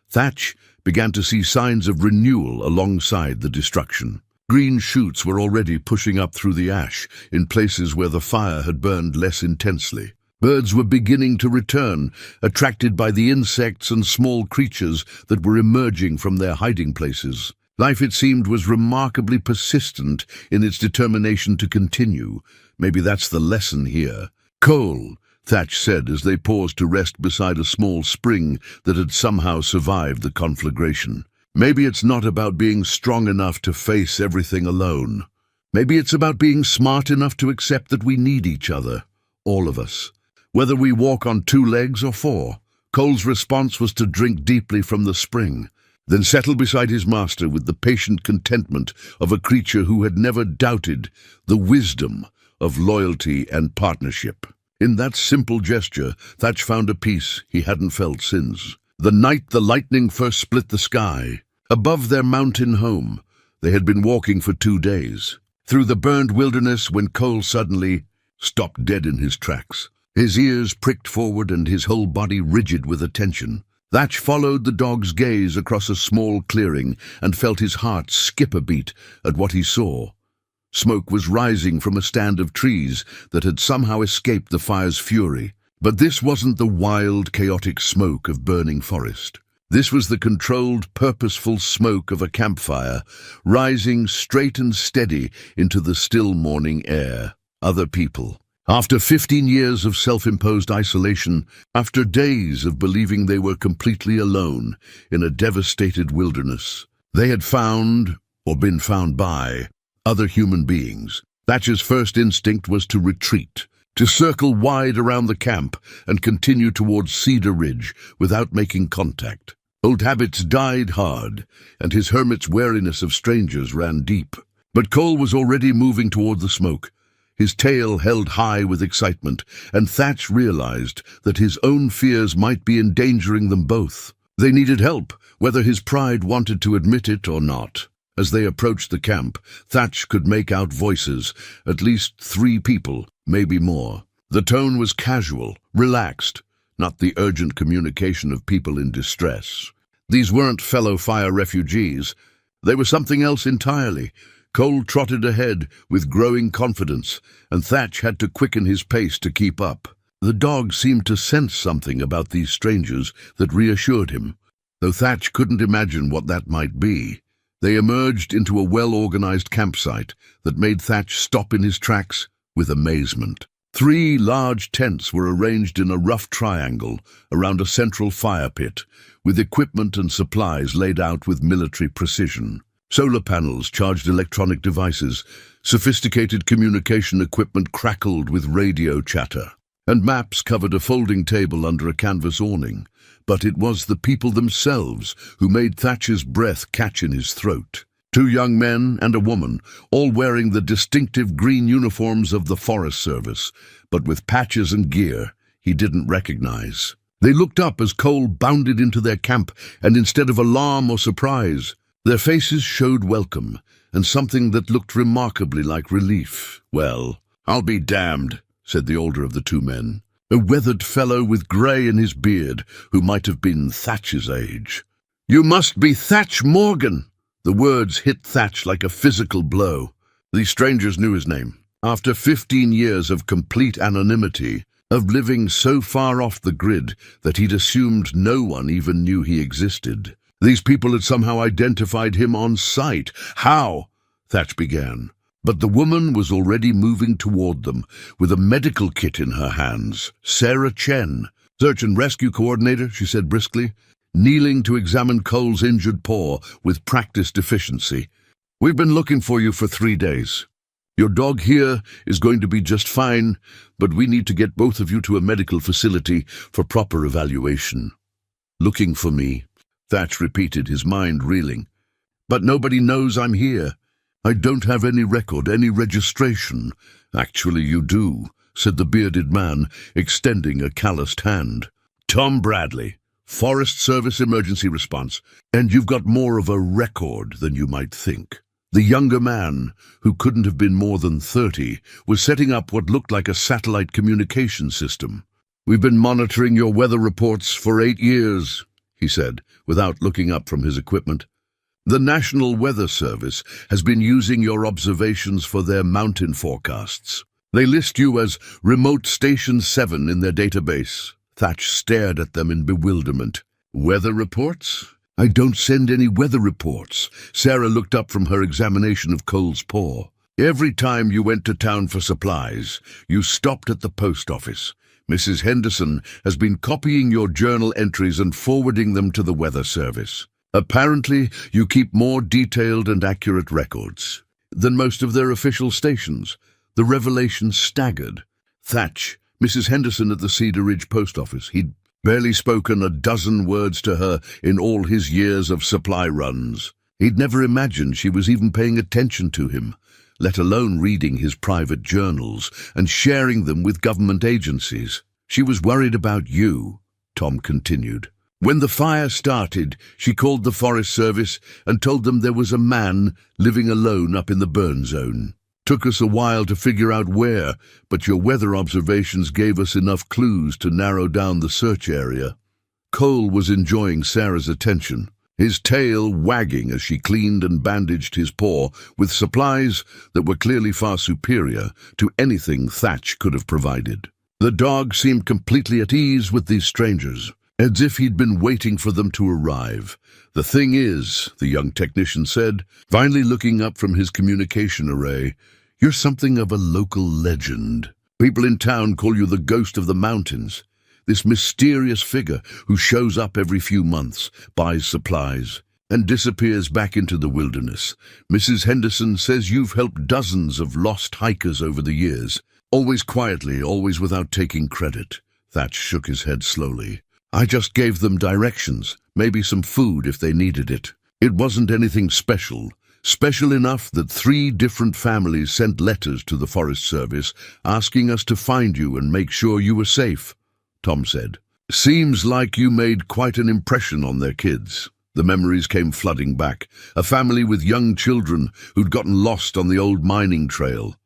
Thatch began to see signs of renewal alongside the destruction. Green shoots were already pushing up through the ash in places where the fire had burned less intensely. Birds were beginning to return, attracted by the insects and small creatures that were emerging from their hiding places. Life, it seemed, was remarkably persistent in its determination to continue. Maybe that's the lesson here. "Cole," Thatch said as they paused to rest beside a small spring that had somehow survived the conflagration. "Maybe it's not about being strong enough to face everything alone. Maybe it's about being smart enough to accept that we need each other, all of us, whether we walk on 2 legs or 4. Cole's response was to drink deeply from the spring, then settle beside his master with the patient contentment of a creature who had never doubted the wisdom of loyalty and partnership. In that simple gesture, Thatch found a peace he hadn't felt since. The night the lightning first split the sky, above their mountain home, they had been walking for 2 days, through the burned wilderness when Cole suddenly stopped dead in his tracks, his ears pricked forward and his whole body rigid with attention. Thatch followed the dog's gaze across a small clearing and felt his heart skip a beat at what he saw. Smoke was rising from a stand of trees that had somehow escaped the fire's fury. But this wasn't the wild, chaotic smoke of burning forest. This was the controlled, purposeful smoke of a campfire, rising straight and steady into the still morning air. Other people. After 15 years of self-imposed isolation, after days of believing they were completely alone in a devastated wilderness, they had found, or been found by, other human beings. Thatcher's first instinct was to retreat, to circle wide around the camp and continue towards Cedar Ridge without making contact. Old habits died hard, and his hermit's wariness of strangers ran deep. But Cole was already moving toward the smoke, his tail held high with excitement, and Thatch realized that his own fears might be endangering them both. They needed help, whether his pride wanted to admit it or not. As they approached the camp, Thatch could make out voices, at least 3 people, maybe more. The tone was casual, relaxed, not the urgent communication of people in distress. These weren't fellow fire refugees. They were something else entirely. Cole trotted ahead with growing confidence, and Thatch had to quicken his pace to keep up. The dog seemed to sense something about these strangers that reassured him, though Thatch couldn't imagine what that might be. They emerged into a well-organized campsite that made Thatch stop in his tracks with amazement. 3 large tents were arranged in a rough triangle around a central fire pit, with equipment and supplies laid out with military precision. Solar panels charged electronic devices, sophisticated communication equipment crackled with radio chatter, and maps covered a folding table under a canvas awning. But it was the people themselves who made Thatcher's breath catch in his throat. 2 young men and a woman, all wearing the distinctive green uniforms of the Forest Service, but with patches and gear he didn't recognize. They looked up as Cole bounded into their camp, and instead of alarm or surprise, their faces showed welcome, and something that looked remarkably like relief. "Well, I'll be damned," said the older of the 2 men, a weathered fellow with grey in his beard, who might have been Thatch's age. "You must be Thatch Morgan!" The words hit Thatch like a physical blow. These strangers knew his name. After 15 years of complete anonymity, of living so far off the grid that he'd assumed no one even knew he existed, these people had somehow identified him on sight. How? Thatch began. But the woman was already moving toward them, with a medical kit in her hands. Sarah Chen. "Search and rescue coordinator," she said briskly, kneeling to examine Cole's injured paw with practiced efficiency. "We've been looking for you for 3 days. Your dog here is going to be just fine, but we need to get both of you to a medical facility for proper evaluation." "Looking for me," Thatch repeated, his mind reeling. "But nobody knows I'm here. I don't have any record, any registration." "Actually, you do," said the bearded man, extending a calloused hand. "Tom Bradley, Forest Service Emergency Response, and you've got more of a record than you might think." The younger man, who couldn't have been more than 30, was setting up what looked like a satellite communication system. "We've been monitoring your weather reports for 8 years, he said, without looking up from his equipment. "The National Weather Service has been using your observations for their mountain forecasts. They list you as Remote Station 7 in their database." Thatch stared at them in bewilderment. "Weather reports? I don't send any weather reports." Sarah looked up from her examination of Cole's paw. "Every time you went to town for supplies, you stopped at the post office. Mrs. Henderson has been copying your journal entries and forwarding them to the Weather Service. Apparently, you keep more detailed and accurate records than most of their official stations." The revelation staggered Thatch. Mrs. Henderson at the Cedar Ridge post office. He'd barely spoken a dozen words to her in all his years of supply runs. He'd never imagined she was even paying attention to him, let alone reading his private journals and sharing them with government agencies. "She was worried about you," Tom continued. "When the fire started, she called the Forest Service and told them there was a man living alone up in the burn zone. Took us a while to figure out where, but your weather observations gave us enough clues to narrow down the search area." Cole was enjoying Sarah's attention. his tail wagging as she cleaned and bandaged his paw with supplies that were clearly far superior to anything Thatch could have provided. The dog seemed completely at ease with these strangers, as if he'd been waiting for them to arrive. "The thing is," the young technician said, finally looking up from his communication array, "you're something of a local legend. People in town call you the ghost of the mountains. This mysterious figure who shows up every few months, buys supplies, and disappears back into the wilderness. Mrs. Henderson says you've helped dozens of lost hikers over the years, always quietly, always without taking credit." Thatch shook his head slowly. "I just gave them directions, maybe some food if they needed it. It wasn't anything special. Special enough that 3 different families sent letters to the Forest Service asking us to find you and make sure you were safe," Tom said. "Seems like you made quite an impression on their kids." The memories came flooding back. A family with young children who'd gotten lost on the old mining trail.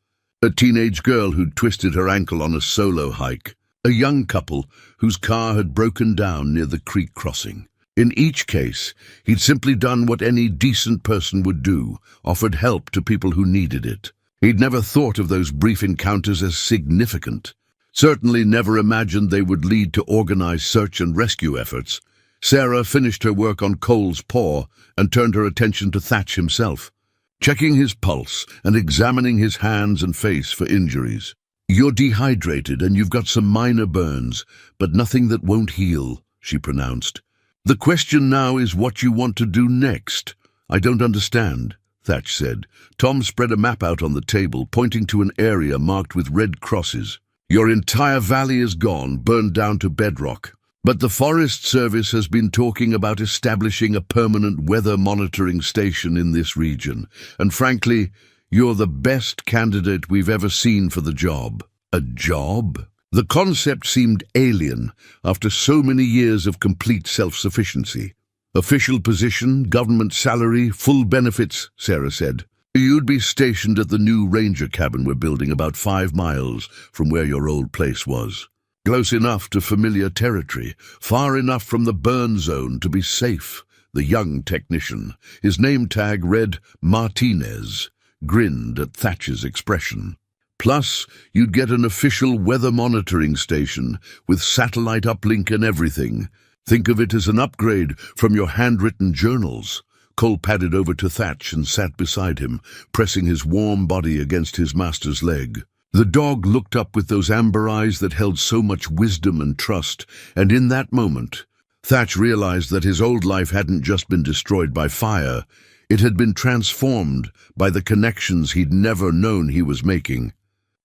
A teenage girl who'd twisted her ankle on a solo hike. A young couple whose car had broken down near the creek crossing. In each case, he'd simply done what any decent person would do, offered help to people who needed it. He'd never thought of those brief encounters as significant. Certainly never imagined they would lead to organized search and rescue efforts. Sarah finished her work on Cole's paw and turned her attention to Thatch himself, checking his pulse and examining his hands and face for injuries. "You're dehydrated and you've got some minor burns, but nothing that won't heal," she pronounced. "The question now is what you want to do next." "I don't understand," Thatch said. Tom spread a map out on the table, pointing to an area marked with red crosses. "Your entire valley is gone, burned down to bedrock. But the Forest Service has been talking about establishing a permanent weather monitoring station in this region, and frankly, you're the best candidate we've ever seen for the job." "A job?" The concept seemed alien after so many years of complete self-sufficiency. "Official position, government salary, full benefits," Sarah said. "You'd be stationed at the new ranger cabin we're building about 5 miles from where your old place was. Close enough to familiar territory, far enough from the burn zone to be safe." The young technician, his name tag read Martinez, grinned at Thatch's expression. "Plus, you'd get an official weather monitoring station with satellite uplink and everything. Think of it as an upgrade from your handwritten journals." Cole padded over to Thatch and sat beside him, pressing his warm body against his master's leg. The dog looked up with those amber eyes that held so much wisdom and trust, and in that moment, Thatch realized that his old life hadn't just been destroyed by fire. It had been transformed by the connections he'd never known he was making.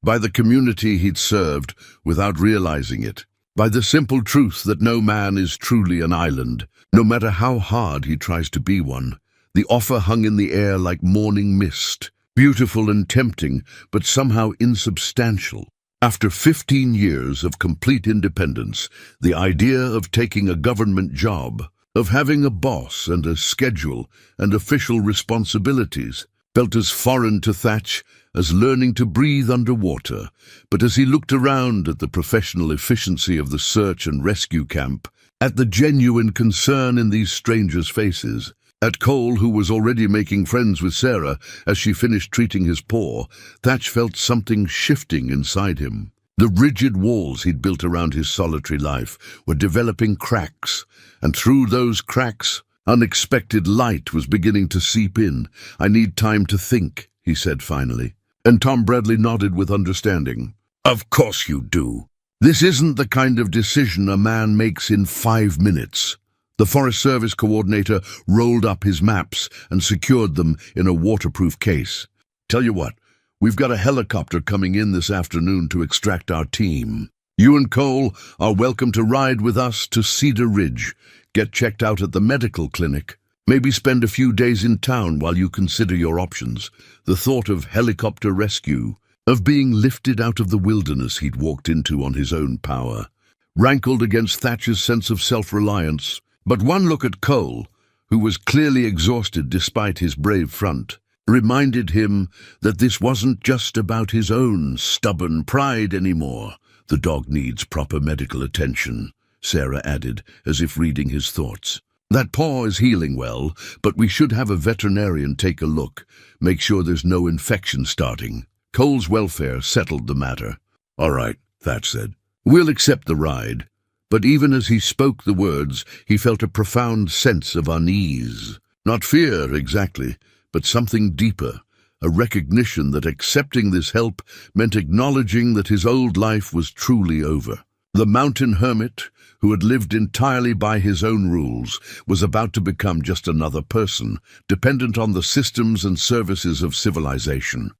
By the community he'd served without realizing it. By the simple truth that no man is truly an island, no matter how hard he tries to be one. The offer hung in the air like morning mist, beautiful and tempting, but somehow insubstantial. After 15 years of complete independence, the idea of taking a government job, of having a boss and a schedule and official responsibilities, felt as foreign to Thatch as learning to breathe underwater. But as he looked around at the professional efficiency of the search and rescue camp, at the genuine concern in these strangers' faces, at Cole, who was already making friends with Sarah as she finished treating his paw, Thatch felt something shifting inside him. The rigid walls he'd built around his solitary life were developing cracks, and through those cracks, unexpected light was beginning to seep in. "I need time to think," he said finally. And Tom Bradley nodded with understanding. "Of course you do. This isn't the kind of decision a man makes in 5 minutes. The Forest Service coordinator rolled up his maps and secured them in a waterproof case. "Tell you what, we've got a helicopter coming in this afternoon to extract our team. You and Cole are welcome to ride with us to Cedar Ridge, get checked out at the medical clinic, maybe spend a few days in town while you consider your options." The thought of helicopter rescue, of being lifted out of the wilderness he'd walked into on his own power, rankled against Thatch's sense of self-reliance. But one look at Cole, who was clearly exhausted despite his brave front, reminded him that this wasn't just about his own stubborn pride anymore. "The dog needs proper medical attention," Sarah added, as if reading his thoughts. That paw is healing well, but we should have a veterinarian take a look, make sure there's no infection starting. Cole's welfare settled the matter. All right, Thatch said. We'll accept the ride. But even as he spoke the words, he felt a profound sense of unease. Not fear, exactly, but something deeper, a recognition that accepting this help meant acknowledging that his old life was truly over. The mountain hermit, who had lived entirely by his own rules, was about to become just another person, dependent on the systems and services of civilization.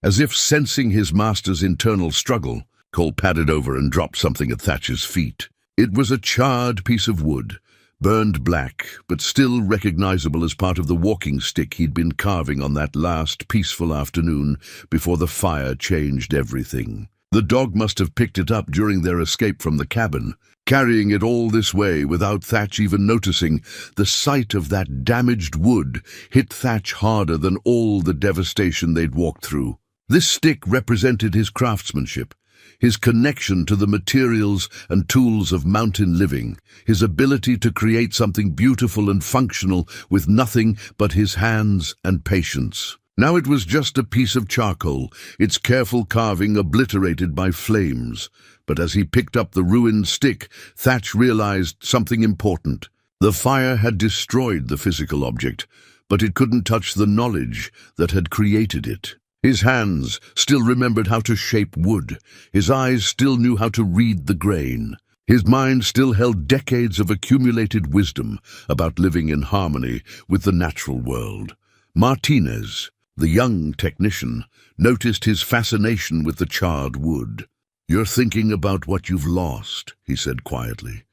As if sensing his master's internal struggle, Cole padded over and dropped something at Thatch's feet. It was a charred piece of wood, burned black, but still recognizable as part of the walking stick he'd been carving on that last peaceful afternoon before the fire changed everything. The dog must have picked it up during their escape from the cabin. Carrying it all this way without Thatch even noticing, the sight of that damaged wood hit Thatch harder than all the devastation they'd walked through. This stick represented his craftsmanship, his connection to the materials and tools of mountain living, his ability to create something beautiful and functional with nothing but his hands and patience. Now it was just a piece of charcoal, its careful carving obliterated by flames. But as he picked up the ruined stick, Thatch realized something important. The fire had destroyed the physical object, but it couldn't touch the knowledge that had created it. His hands still remembered how to shape wood. His eyes still knew how to read the grain. His mind still held decades of accumulated wisdom about living in harmony with the natural world. Martinez, the young technician, noticed his fascination with the charred wood. "You're thinking about what you've lost," he said quietly.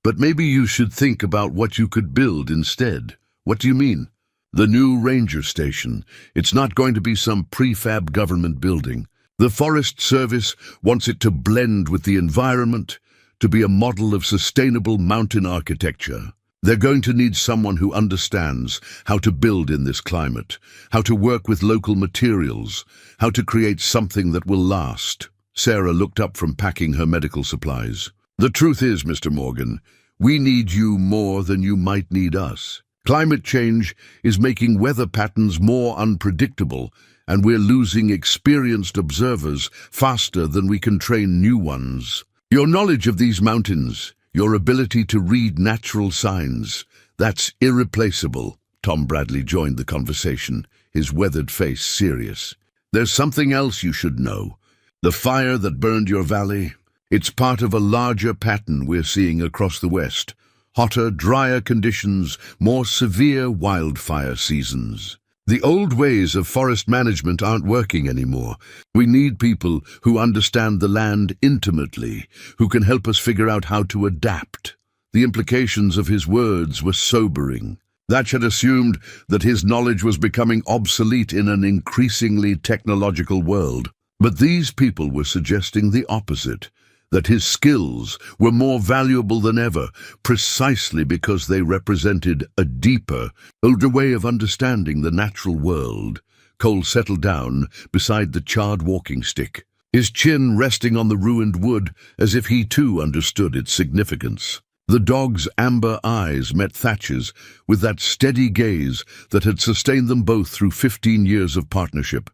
"But maybe you should think about what you could build instead." "What do you mean?" "The new ranger station. It's not going to be some prefab government building. The Forest Service wants it to blend with the environment, to be a model of sustainable mountain architecture. They're going to need someone who understands how to build in this climate, how to work with local materials, how to create something that will last." Sarah looked up from packing her medical supplies. "The truth is, Mr. Morgan, we need you more than you might need us. Climate change is making weather patterns more unpredictable, and we're losing experienced observers faster than we can train new ones. Your knowledge of these mountains, your ability to read natural signs, that's irreplaceable." Tom Bradley joined the conversation, his weathered face serious. "There's something else you should know. The fire that burned your valley, it's part of a larger pattern we're seeing across the West. Hotter, drier conditions, more severe wildfire seasons. The old ways of forest management aren't working anymore. We need people who understand the land intimately, who can help us figure out how to adapt." The implications of his words were sobering. Thatch had assumed that his knowledge was becoming obsolete in an increasingly technological world. But these people were suggesting the opposite, that his skills were more valuable than ever, precisely because they represented a deeper, older way of understanding the natural world. Cole settled down beside the charred walking stick, his chin resting on the ruined wood as if he too understood its significance. The dog's amber eyes met Thatch's with that steady gaze that had sustained them both through 15 years of partnership.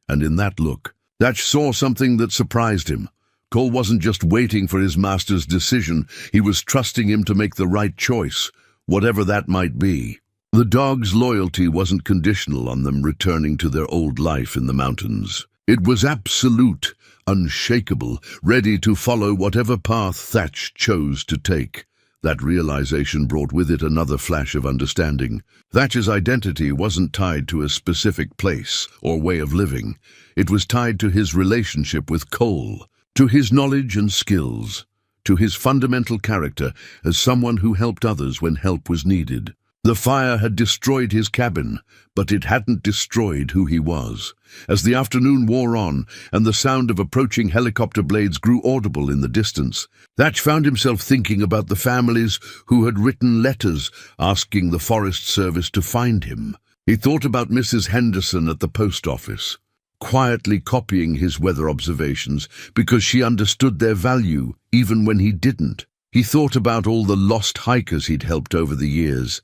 And in that look, Thatch saw something that surprised him. Cole wasn't just waiting for his master's decision, he was trusting him to make the right choice, whatever that might be. The dog's loyalty wasn't conditional on them returning to their old life in the mountains. It was absolute, unshakable, ready to follow whatever path Thatch chose to take. That realization brought with it another flash of understanding. Thatch's identity wasn't tied to a specific place or way of living. It was tied to his relationship with Cole, to his knowledge and skills, to his fundamental character as someone who helped others when help was needed. The fire had destroyed his cabin, but it hadn't destroyed who he was. As the afternoon wore on and the sound of approaching helicopter blades grew audible in the distance, Thatch found himself thinking about the families who had written letters asking the Forest Service to find him. He thought about Mrs. Henderson at the post office, quietly copying his weather observations because she understood their value even when he didn't. He thought about all the lost hikers he'd helped over the years,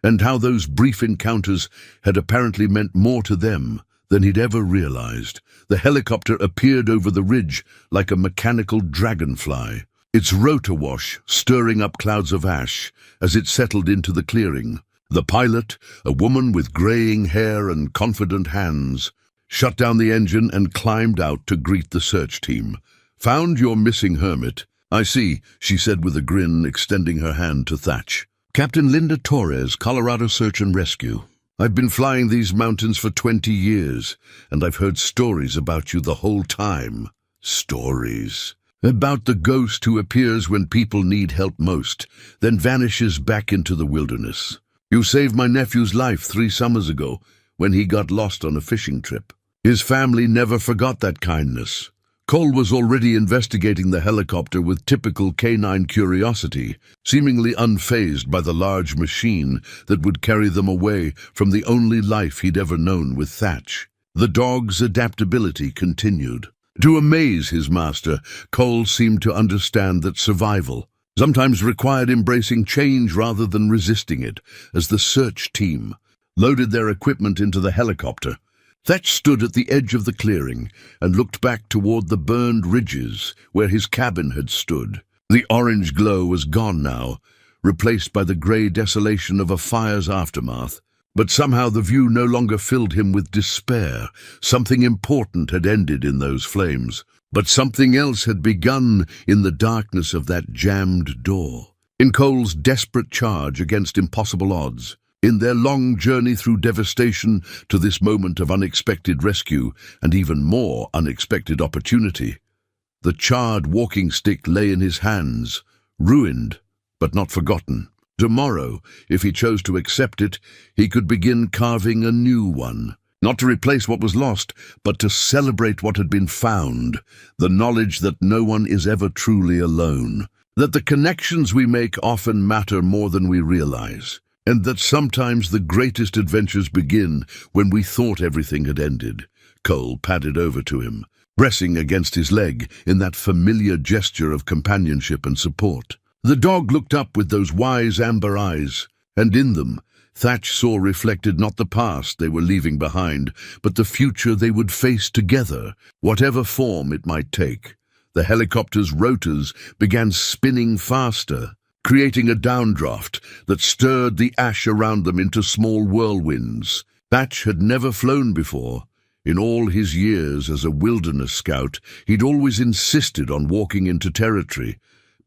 and how those brief encounters had apparently meant more to them than he'd ever realized. The helicopter appeared over the ridge like a mechanical dragonfly, its rotor wash stirring up clouds of ash as it settled into the clearing. The pilot, a woman with graying hair and confident hands, shut down the engine and climbed out to greet the search team. "Found your missing hermit. I see," she said with a grin, extending her hand to Thatch. "Captain Linda Torres, Colorado Search and Rescue. I've been flying these mountains for 20 years, and I've heard stories about you the whole time." Stories. About the ghost who appears when people need help most, then vanishes back into the wilderness. You saved my nephew's life 3 summers ago when he got lost on a fishing trip. His family never forgot that kindness. Cole was already investigating the helicopter with typical canine curiosity, seemingly unfazed by the large machine that would carry them away from the only life he'd ever known with Thatch. The dog's adaptability continued. To amaze his master, Cole seemed to understand that survival sometimes required embracing change rather than resisting it. As the search team loaded their equipment into the helicopter, Thatch stood at the edge of the clearing and looked back toward the burned ridges where his cabin had stood. The orange glow was gone now, replaced by the grey desolation of a fire's aftermath. But somehow the view no longer filled him with despair. Something important had ended in those flames, but something else had begun in the darkness of that jammed door. In Cole's desperate charge against impossible odds, in their long journey through devastation to this moment of unexpected rescue and even more unexpected opportunity, the charred walking stick lay in his hands, ruined but not forgotten. Tomorrow, if he chose to accept it, he could begin carving a new one. Not to replace what was lost, but to celebrate what had been found, the knowledge that no one is ever truly alone, that the connections we make often matter more than we realize, and that sometimes the greatest adventures begin when we thought everything had ended. Cole padded over to him, pressing against his leg in that familiar gesture of companionship and support. The dog looked up with those wise amber eyes, and in them Thatch saw reflected not the past they were leaving behind, but the future they would face together, whatever form it might take. The helicopter's rotors began spinning faster, creating a downdraft that stirred the ash around them into small whirlwinds. Thatch had never flown before. In all his years as a wilderness scout, he'd always insisted on walking into territory,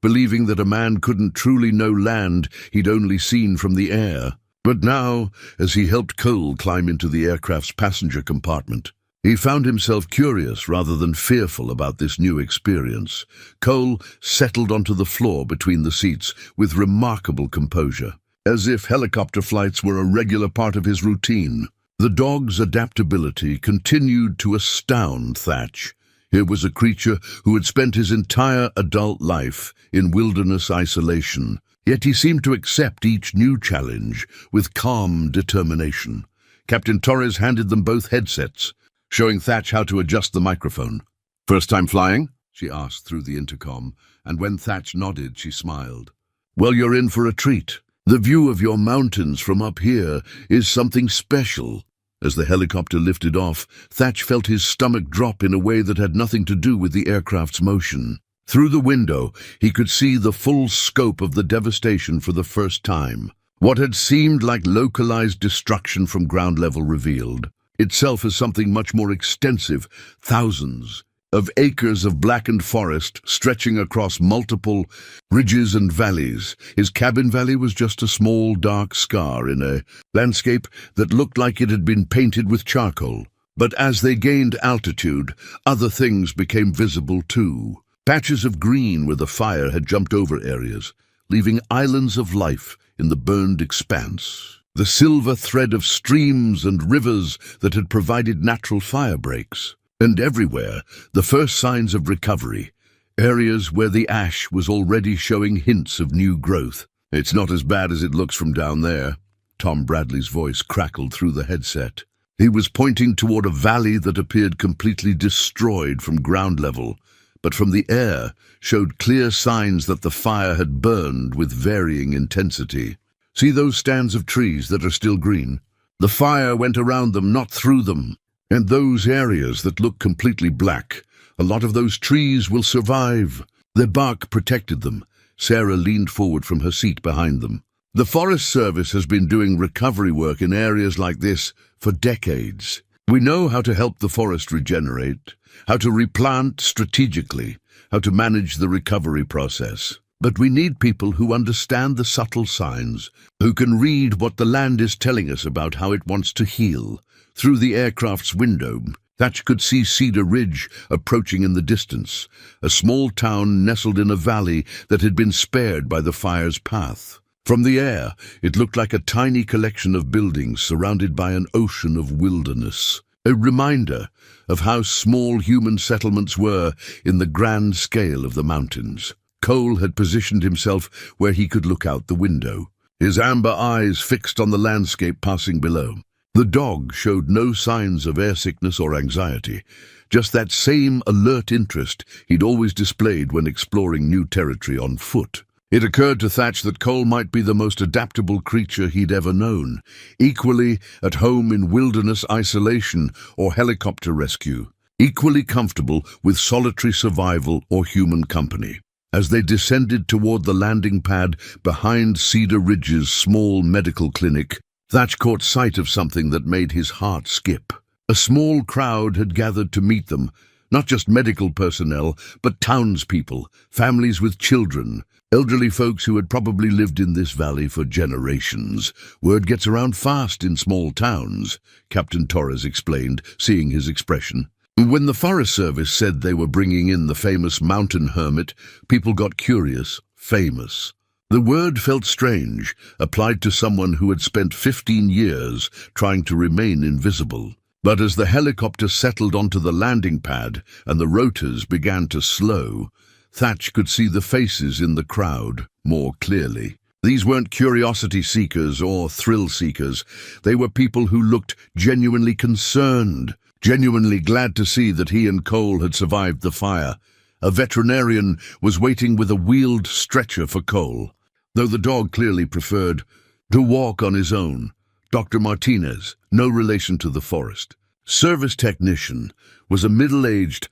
believing that a man couldn't truly know land he'd only seen from the air. But now, as he helped Cole climb into the aircraft's passenger compartment, he found himself curious rather than fearful about this new experience. Cole settled onto the floor between the seats with remarkable composure, as if helicopter flights were a regular part of his routine. The dog's adaptability continued to astound Thatch. Here was a creature who had spent his entire adult life in wilderness isolation, yet he seemed to accept each new challenge with calm determination. Captain Torres handed them both headsets, showing Thatch how to adjust the microphone. "First time flying?" she asked through the intercom, and when Thatch nodded, she smiled. "Well, you're in for a treat. The view of your mountains from up here is something special." As the helicopter lifted off, Thatch felt his stomach drop in a way that had nothing to do with the aircraft's motion. Through the window, he could see the full scope of the devastation for the first time. What had seemed like localized destruction from ground level revealed itself as something much more extensive, thousands of acres of blackened forest stretching across multiple ridges and valleys. His cabin valley was just a small, dark scar in a landscape that looked like it had been painted with charcoal. But as they gained altitude, other things became visible too. Patches of green where the fire had jumped over areas, leaving islands of life in the burned expanse. The silver thread of streams and rivers that had provided natural fire breaks. And everywhere, the first signs of recovery, areas where the ash was already showing hints of new growth. "It's not as bad as it looks from down there," Tom Bradley's voice crackled through the headset. He was pointing toward a valley that appeared completely destroyed from ground level, but from the air showed clear signs that the fire had burned with varying intensity. See those stands of trees that are still green? The fire went around them, not through them. And those areas that look completely black, a lot of those trees will survive. Their bark protected them. Sarah leaned forward from her seat behind them. The Forest Service has been doing recovery work in areas like this for decades. We know how to help the forest regenerate, how to replant strategically, how to manage the recovery process. But we need people who understand the subtle signs, who can read what the land is telling us about how it wants to heal. Through the aircraft's window, Thatch could see Cedar Ridge approaching in the distance, a small town nestled in a valley that had been spared by the fire's path. From the air, it looked like a tiny collection of buildings surrounded by an ocean of wilderness, a reminder of how small human settlements were in the grand scale of the mountains. Cole had positioned himself where he could look out the window, his amber eyes fixed on the landscape passing below. The dog showed no signs of airsickness or anxiety, just that same alert interest he'd always displayed when exploring new territory on foot. It occurred to Thatch that Cole might be the most adaptable creature he'd ever known, equally at home in wilderness isolation or helicopter rescue, equally comfortable with solitary survival or human company. As they descended toward the landing pad behind Cedar Ridge's small medical clinic, Thatch caught sight of something that made his heart skip. A small crowd had gathered to meet them, not just medical personnel, but townspeople, families with children, elderly folks who had probably lived in this valley for generations. Word gets around fast in small towns, Captain Torres explained, seeing his expression. When the Forest Service said they were bringing in the famous mountain hermit, people got curious. Famous. The word felt strange, applied to someone who had spent 15 years trying to remain invisible. But as the helicopter settled onto the landing pad and the rotors began to slow, Thatch could see the faces in the crowd more clearly. These weren't curiosity seekers or thrill seekers. They were people who looked genuinely concerned, genuinely glad to see that he and Cole had survived the fire. A veterinarian was waiting with a wheeled stretcher for Cole, though the dog clearly preferred to walk on his own. Dr. Martinez, no relation to the forest. Service technician was a middle-aged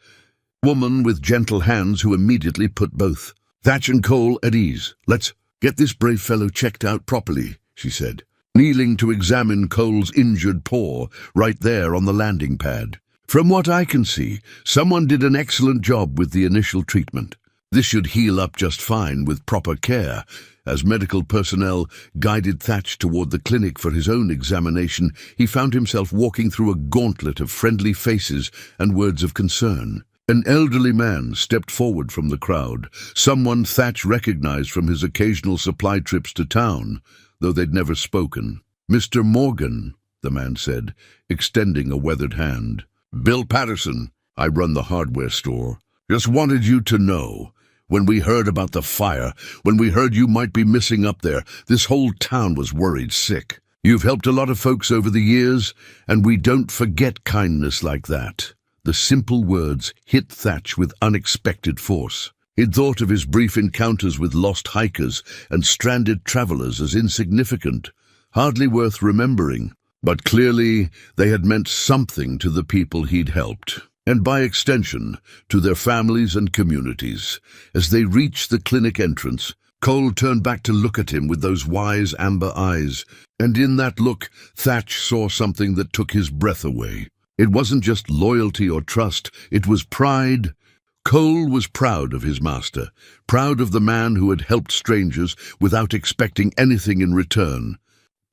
woman with gentle hands who immediately put both Thatch and Cole at ease. "Let's get this brave fellow checked out properly," she said, kneeling to examine Cole's injured paw right there on the landing pad. "From what I can see, someone did an excellent job with the initial treatment. This should heal up just fine with proper care." As medical personnel guided Thatch toward the clinic for his own examination, he found himself walking through a gauntlet of friendly faces and words of concern. An elderly man stepped forward from the crowd, someone Thatch recognized from his occasional supply trips to town, though they'd never spoken. "Mr. Morgan," the man said, extending a weathered hand. "Bill Patterson. I run the hardware store. Just wanted you to know. When we heard about the fire, when we heard you might be missing up there, this whole town was worried sick. You've helped a lot of folks over the years, and we don't forget kindness like that." The simple words hit Thatch with unexpected force. He'd thought of his brief encounters with lost hikers and stranded travelers as insignificant, hardly worth remembering. But clearly they had meant something to the people he'd helped, and by extension, to their families and communities. As they reached the clinic entrance, Cole turned back to look at him with those wise amber eyes, and in that look, Thatch saw something that took his breath away. It wasn't just loyalty or trust, it was pride. Cole was proud of his master, proud of the man who had helped strangers without expecting anything in return.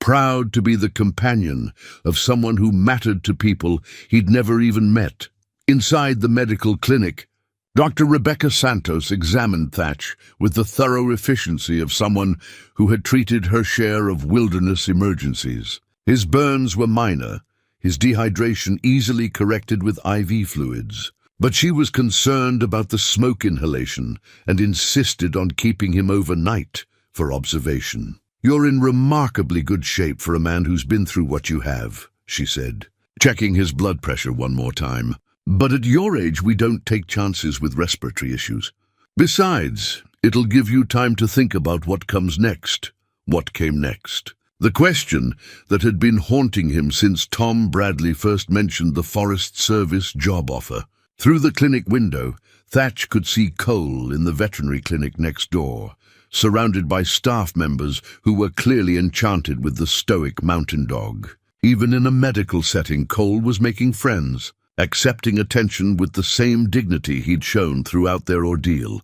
Proud to be the companion of someone who mattered to people he'd never even met. Inside the medical clinic, Dr. Rebecca Santos examined Thatch with the thorough efficiency of someone who had treated her share of wilderness emergencies. His burns were minor, his dehydration easily corrected with IV fluids. But she was concerned about the smoke inhalation and insisted on keeping him overnight for observation. "You're in remarkably good shape for a man who's been through what you have," she said, checking his blood pressure one more time. But at your age, we don't take chances with respiratory issues. Besides, it'll give you time to think about what comes next. What came next? The question that had been haunting him since Tom Bradley first mentioned the Forest Service job offer. Through the clinic window, Thatch could see Cole in the veterinary clinic next door, surrounded by staff members who were clearly enchanted with the stoic mountain dog. Even in a medical setting, Cole was making friends, accepting attention with the same dignity he'd shown throughout their ordeal.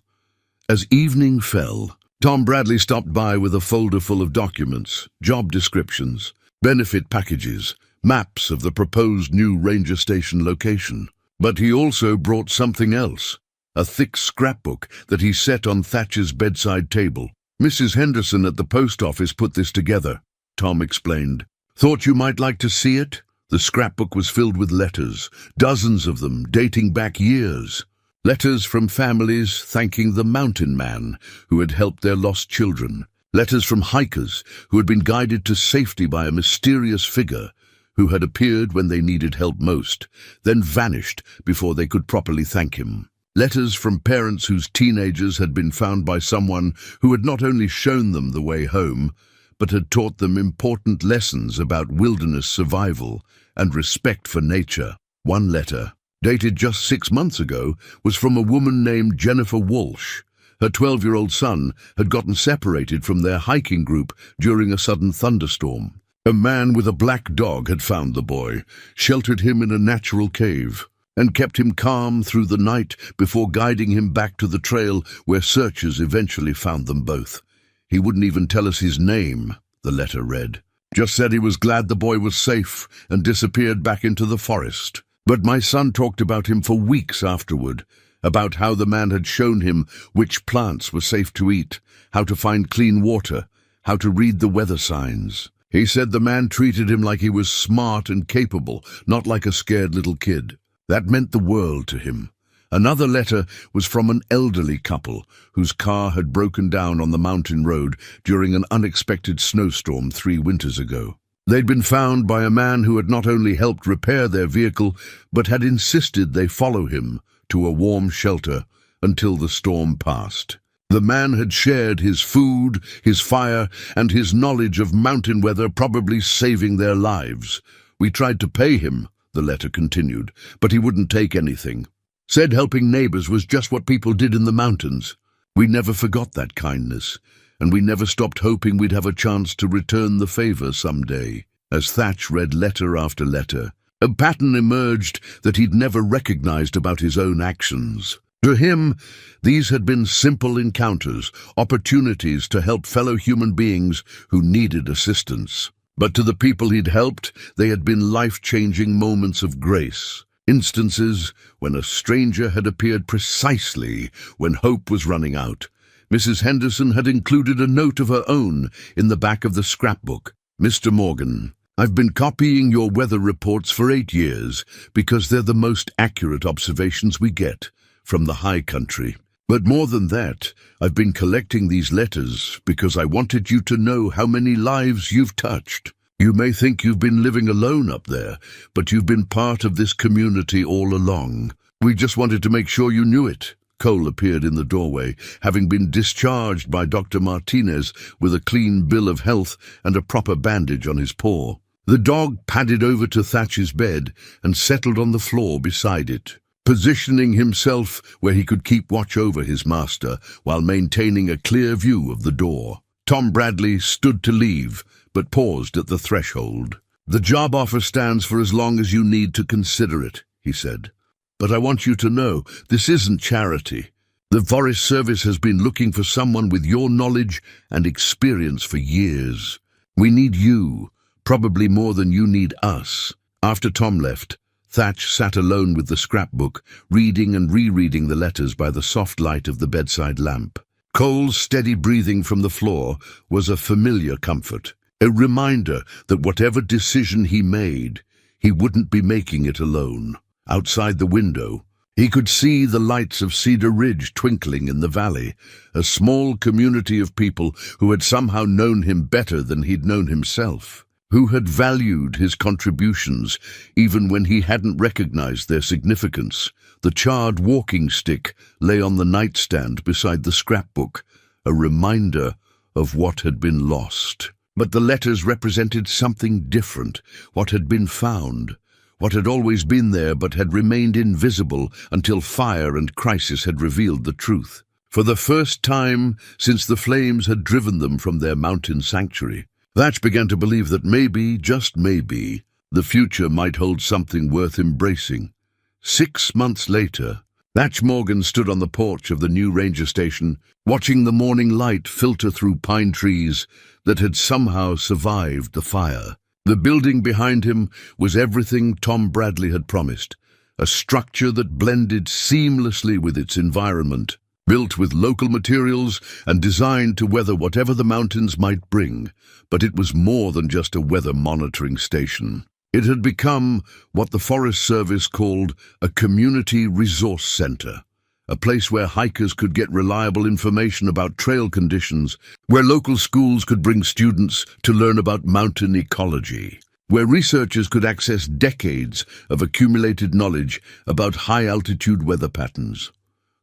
As evening fell, Tom Bradley stopped by with a folder full of documents, job descriptions, benefit packages, maps of the proposed new ranger station location. But he also brought something else, a thick scrapbook that he set on Thatch's bedside table. "Mrs. Henderson at the post office put this together," Tom explained. "Thought you might like to see it?" The scrapbook was filled with letters, dozens of them dating back years. Letters from families thanking the mountain man who had helped their lost children. Letters from hikers who had been guided to safety by a mysterious figure who had appeared when they needed help most, then vanished before they could properly thank him. Letters from parents whose teenagers had been found by someone who had not only shown them the way home, but had taught them important lessons about wilderness survival and respect for nature. One letter, dated just 6 months ago, was from a woman named Jennifer Walsh. Her 12-year-old son had gotten separated from their hiking group during a sudden thunderstorm. A man with a black dog had found the boy, sheltered him in a natural cave, and kept him calm through the night before guiding him back to the trail where searchers eventually found them both. "He wouldn't even tell us his name," the letter read. "Just said he was glad the boy was safe and disappeared back into the forest. But my son talked about him for weeks afterward, about how the man had shown him which plants were safe to eat, how to find clean water, how to read the weather signs. He said the man treated him like he was smart and capable, not like a scared little kid. That meant the world to him." Another letter was from an elderly couple whose car had broken down on the mountain road during an unexpected snowstorm 3 winters ago. They'd been found by a man who had not only helped repair their vehicle, but had insisted they follow him to a warm shelter until the storm passed. The man had shared his food, his fire, and his knowledge of mountain weather, probably saving their lives. "We tried to pay him," the letter continued, "but he wouldn't take anything. Said helping neighbors was just what people did in the mountains. We never forgot that kindness, and we never stopped hoping we'd have a chance to return the favor someday." As Thatch read letter after letter, a pattern emerged that he'd never recognized about his own actions. To him, these had been simple encounters, opportunities to help fellow human beings who needed assistance. But to the people he'd helped, they had been life-changing moments of grace. Instances when a stranger had appeared precisely when hope was running out. Mrs. Henderson had included a note of her own in the back of the scrapbook. "Mr. Morgan, I've been copying your weather reports for 8 years because they're the most accurate observations we get from the high country. But more than that, I've been collecting these letters because I wanted you to know how many lives you've touched. You may think you've been living alone up there, but you've been part of this community all along. We just wanted to make sure you knew it." Cole appeared in the doorway, having been discharged by Dr. Martinez with a clean bill of health and a proper bandage on his paw. The dog padded over to Thatch's bed and settled on the floor beside it, positioning himself where he could keep watch over his master while maintaining a clear view of the door. Tom Bradley stood to leave, but paused at the threshold. "The job offer stands for as long as you need to consider it," he said. "But I want you to know, this isn't charity. The Forest Service has been looking for someone with your knowledge and experience for years. We need you, probably more than you need us." After Tom left, Thatch sat alone with the scrapbook, reading and rereading the letters by the soft light of the bedside lamp. Cole's steady breathing from the floor was a familiar comfort, a reminder that whatever decision he made, he wouldn't be making it alone. Outside the window, he could see the lights of Cedar Ridge twinkling in the valley, a small community of people who had somehow known him better than he'd known himself. who had valued his contributions even when he hadn't recognized their significance. The charred walking stick lay on the nightstand beside the scrapbook, a reminder of what had been lost. But the letters represented something different, what had been found, what had always been there but had remained invisible until fire and crisis had revealed the truth. For the first time since the flames had driven them from their mountain sanctuary, Thatch began to believe that maybe, just maybe, the future might hold something worth embracing. 6 months later, Thatch Morgan stood on the porch of the new ranger station, watching the morning light filter through pine trees that had somehow survived the fire. The building behind him was everything Tom Bradley had promised, a structure that blended seamlessly with its environment, built with local materials and designed to weather whatever the mountains might bring. But it was more than just a weather monitoring station. It had become what the Forest Service called a community resource center, a place where hikers could get reliable information about trail conditions, where local schools could bring students to learn about mountain ecology, where researchers could access decades of accumulated knowledge about high-altitude weather patterns.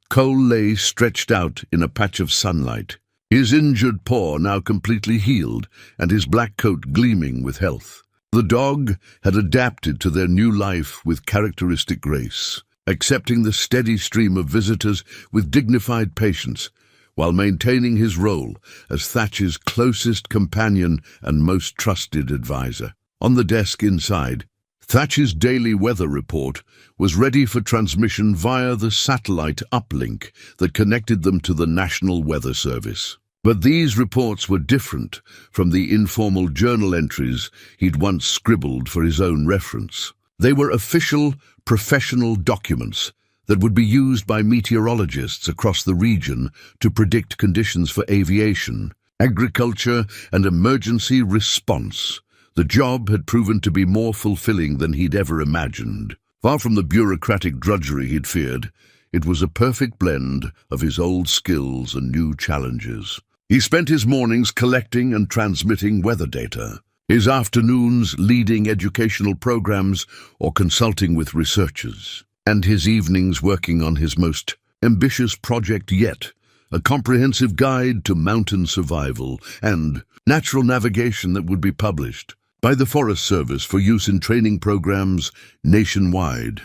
Cole lay stretched out in a patch of sunlight, his injured paw now completely healed and his black coat gleaming with health. The dog had adapted to their new life with characteristic grace, accepting the steady stream of visitors with dignified patience, while maintaining his role as Thatch's closest companion and most trusted advisor. On the desk inside, Thatch's daily weather report was ready for transmission via the satellite uplink that connected them to the National Weather Service. But these reports were different from the informal journal entries he'd once scribbled for his own reference. They were official, professional documents that would be used by meteorologists across the region to predict conditions for aviation, agriculture, and emergency response. The job had proven to be more fulfilling than he'd ever imagined. Far from the bureaucratic drudgery he'd feared, it was a perfect blend of his old skills and new challenges. He spent his mornings collecting and transmitting weather data, his afternoons leading educational programs or consulting with researchers, and his evenings working on his most ambitious project yet, a comprehensive guide to mountain survival and natural navigation that would be published by the Forest Service for use in training programs nationwide.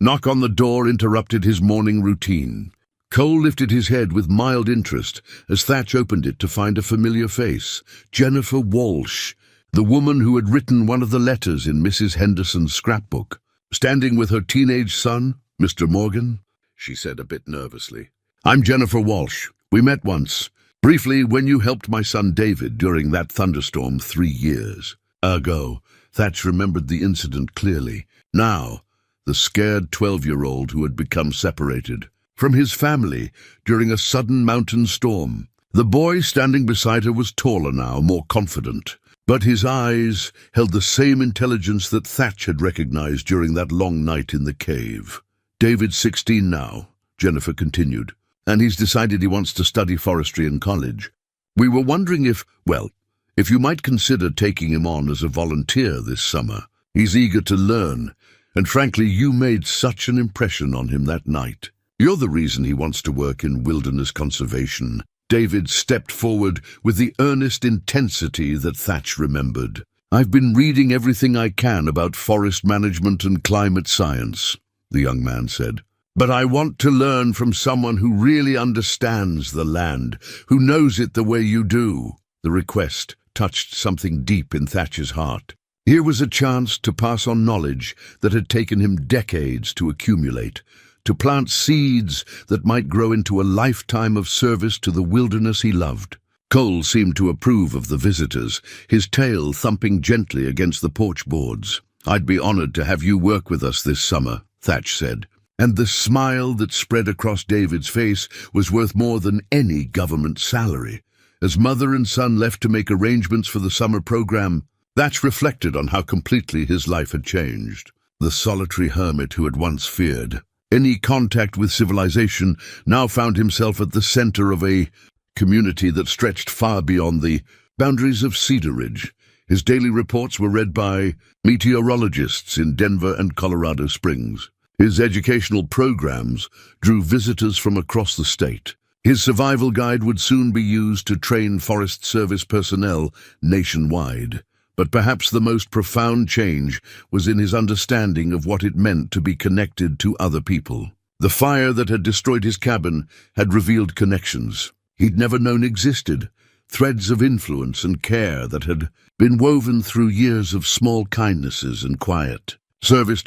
Knock on the door interrupted his morning routine. Cole lifted his head with mild interest as Thatch opened it to find a familiar face, Jennifer Walsh, the woman who had written one of the letters in Mrs. Henderson's scrapbook. "Standing with her teenage son, Mr. Morgan?" she said a bit nervously. "I'm Jennifer Walsh. We met once, briefly when you helped my son David during that thunderstorm 3 years ago." Thatch remembered the incident clearly. Now, the scared 12-year-old who had become separated from his family during a sudden mountain storm. The boy standing beside her was taller now, more confident, but his eyes held the same intelligence that Thatch had recognized during that long night in the cave. "David's 16 now," Jennifer continued, "and he's decided he wants to study forestry in college. We were wondering if you might consider taking him on as a volunteer this summer. He's eager to learn, and frankly, you made such an impression on him that night. You're the reason he wants to work in wilderness conservation." David stepped forward with the earnest intensity that Thatch remembered. "I've been reading everything I can about forest management and climate science," the young man said. "But I want to learn from someone who really understands the land, who knows it the way you do." The request touched something deep in Thatch's heart. Here was a chance to pass on knowledge that had taken him decades to accumulate, to plant seeds that might grow into a lifetime of service to the wilderness he loved. Cole seemed to approve of the visitors, his tail thumping gently against the porch boards. "I'd be honored to have you work with us this summer," Thatch said, and the smile that spread across David's face was worth more than any government salary. As mother and son left to make arrangements for the summer program, Thatch reflected on how completely his life had changed. The solitary hermit who had once feared any contact with civilization now found himself at the center of a community that stretched far beyond the boundaries of Cedar Ridge. His daily reports were read by meteorologists in Denver and Colorado Springs. His educational programs drew visitors from across the state. His survival guide would soon be used to train Forest Service personnel nationwide. But perhaps the most profound change was in his understanding of what it meant to be connected to other people. The fire that had destroyed his cabin had revealed connections he'd never known existed, threads of influence and care that had been woven through years of small kindnesses and quiet. Service.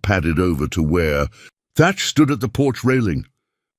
Padded over to where Thatch stood at the porch railing,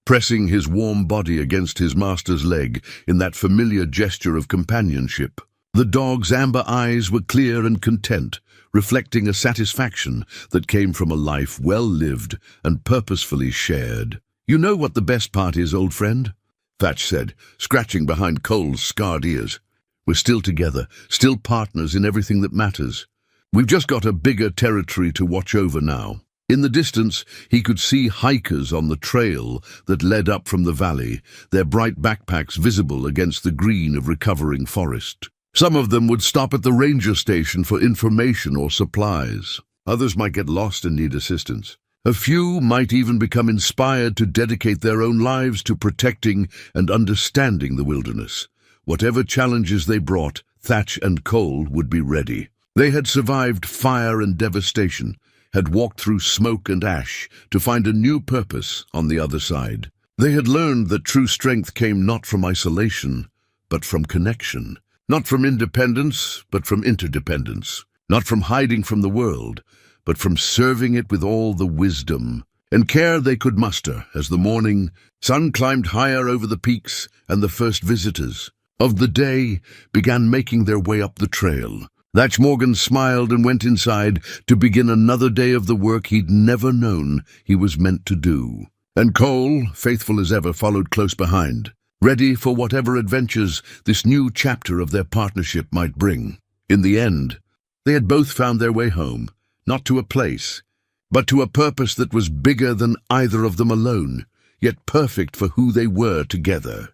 pressing his warm body against his master's leg in that familiar gesture of companionship. The dog's amber eyes were clear and content, reflecting a satisfaction that came from a life well lived and purposefully shared. "You know what the best part is, old friend?" Thatch said, scratching behind Cole's scarred ears. "We're still together, still partners in everything that matters. We've just got a bigger territory to watch over now." In the distance, he could see hikers on the trail that led up from the valley, their bright backpacks visible against the green of recovering forest. Some of them would stop at the ranger station for information or supplies. Others might get lost and need assistance. A few might even become inspired to dedicate their own lives to protecting and understanding the wilderness. Whatever challenges they brought, Thatch and Cole would be ready. They had survived fire and devastation, had walked through smoke and ash to find a new purpose on the other side. They had learned that true strength came not from isolation, but from connection. Not from independence, but from interdependence. Not from hiding from the world, but from serving it with all the wisdom and care they could muster as the morning sun climbed higher over the peaks and the first visitors of the day began making their way up the trail. Thatch Morgan smiled and went inside to begin another day of the work he'd never known he was meant to do. And Cole, faithful as ever, followed close behind, ready for whatever adventures this new chapter of their partnership might bring. In the end, they had both found their way home, not to a place, but to a purpose that was bigger than either of them alone, yet perfect for who they were together.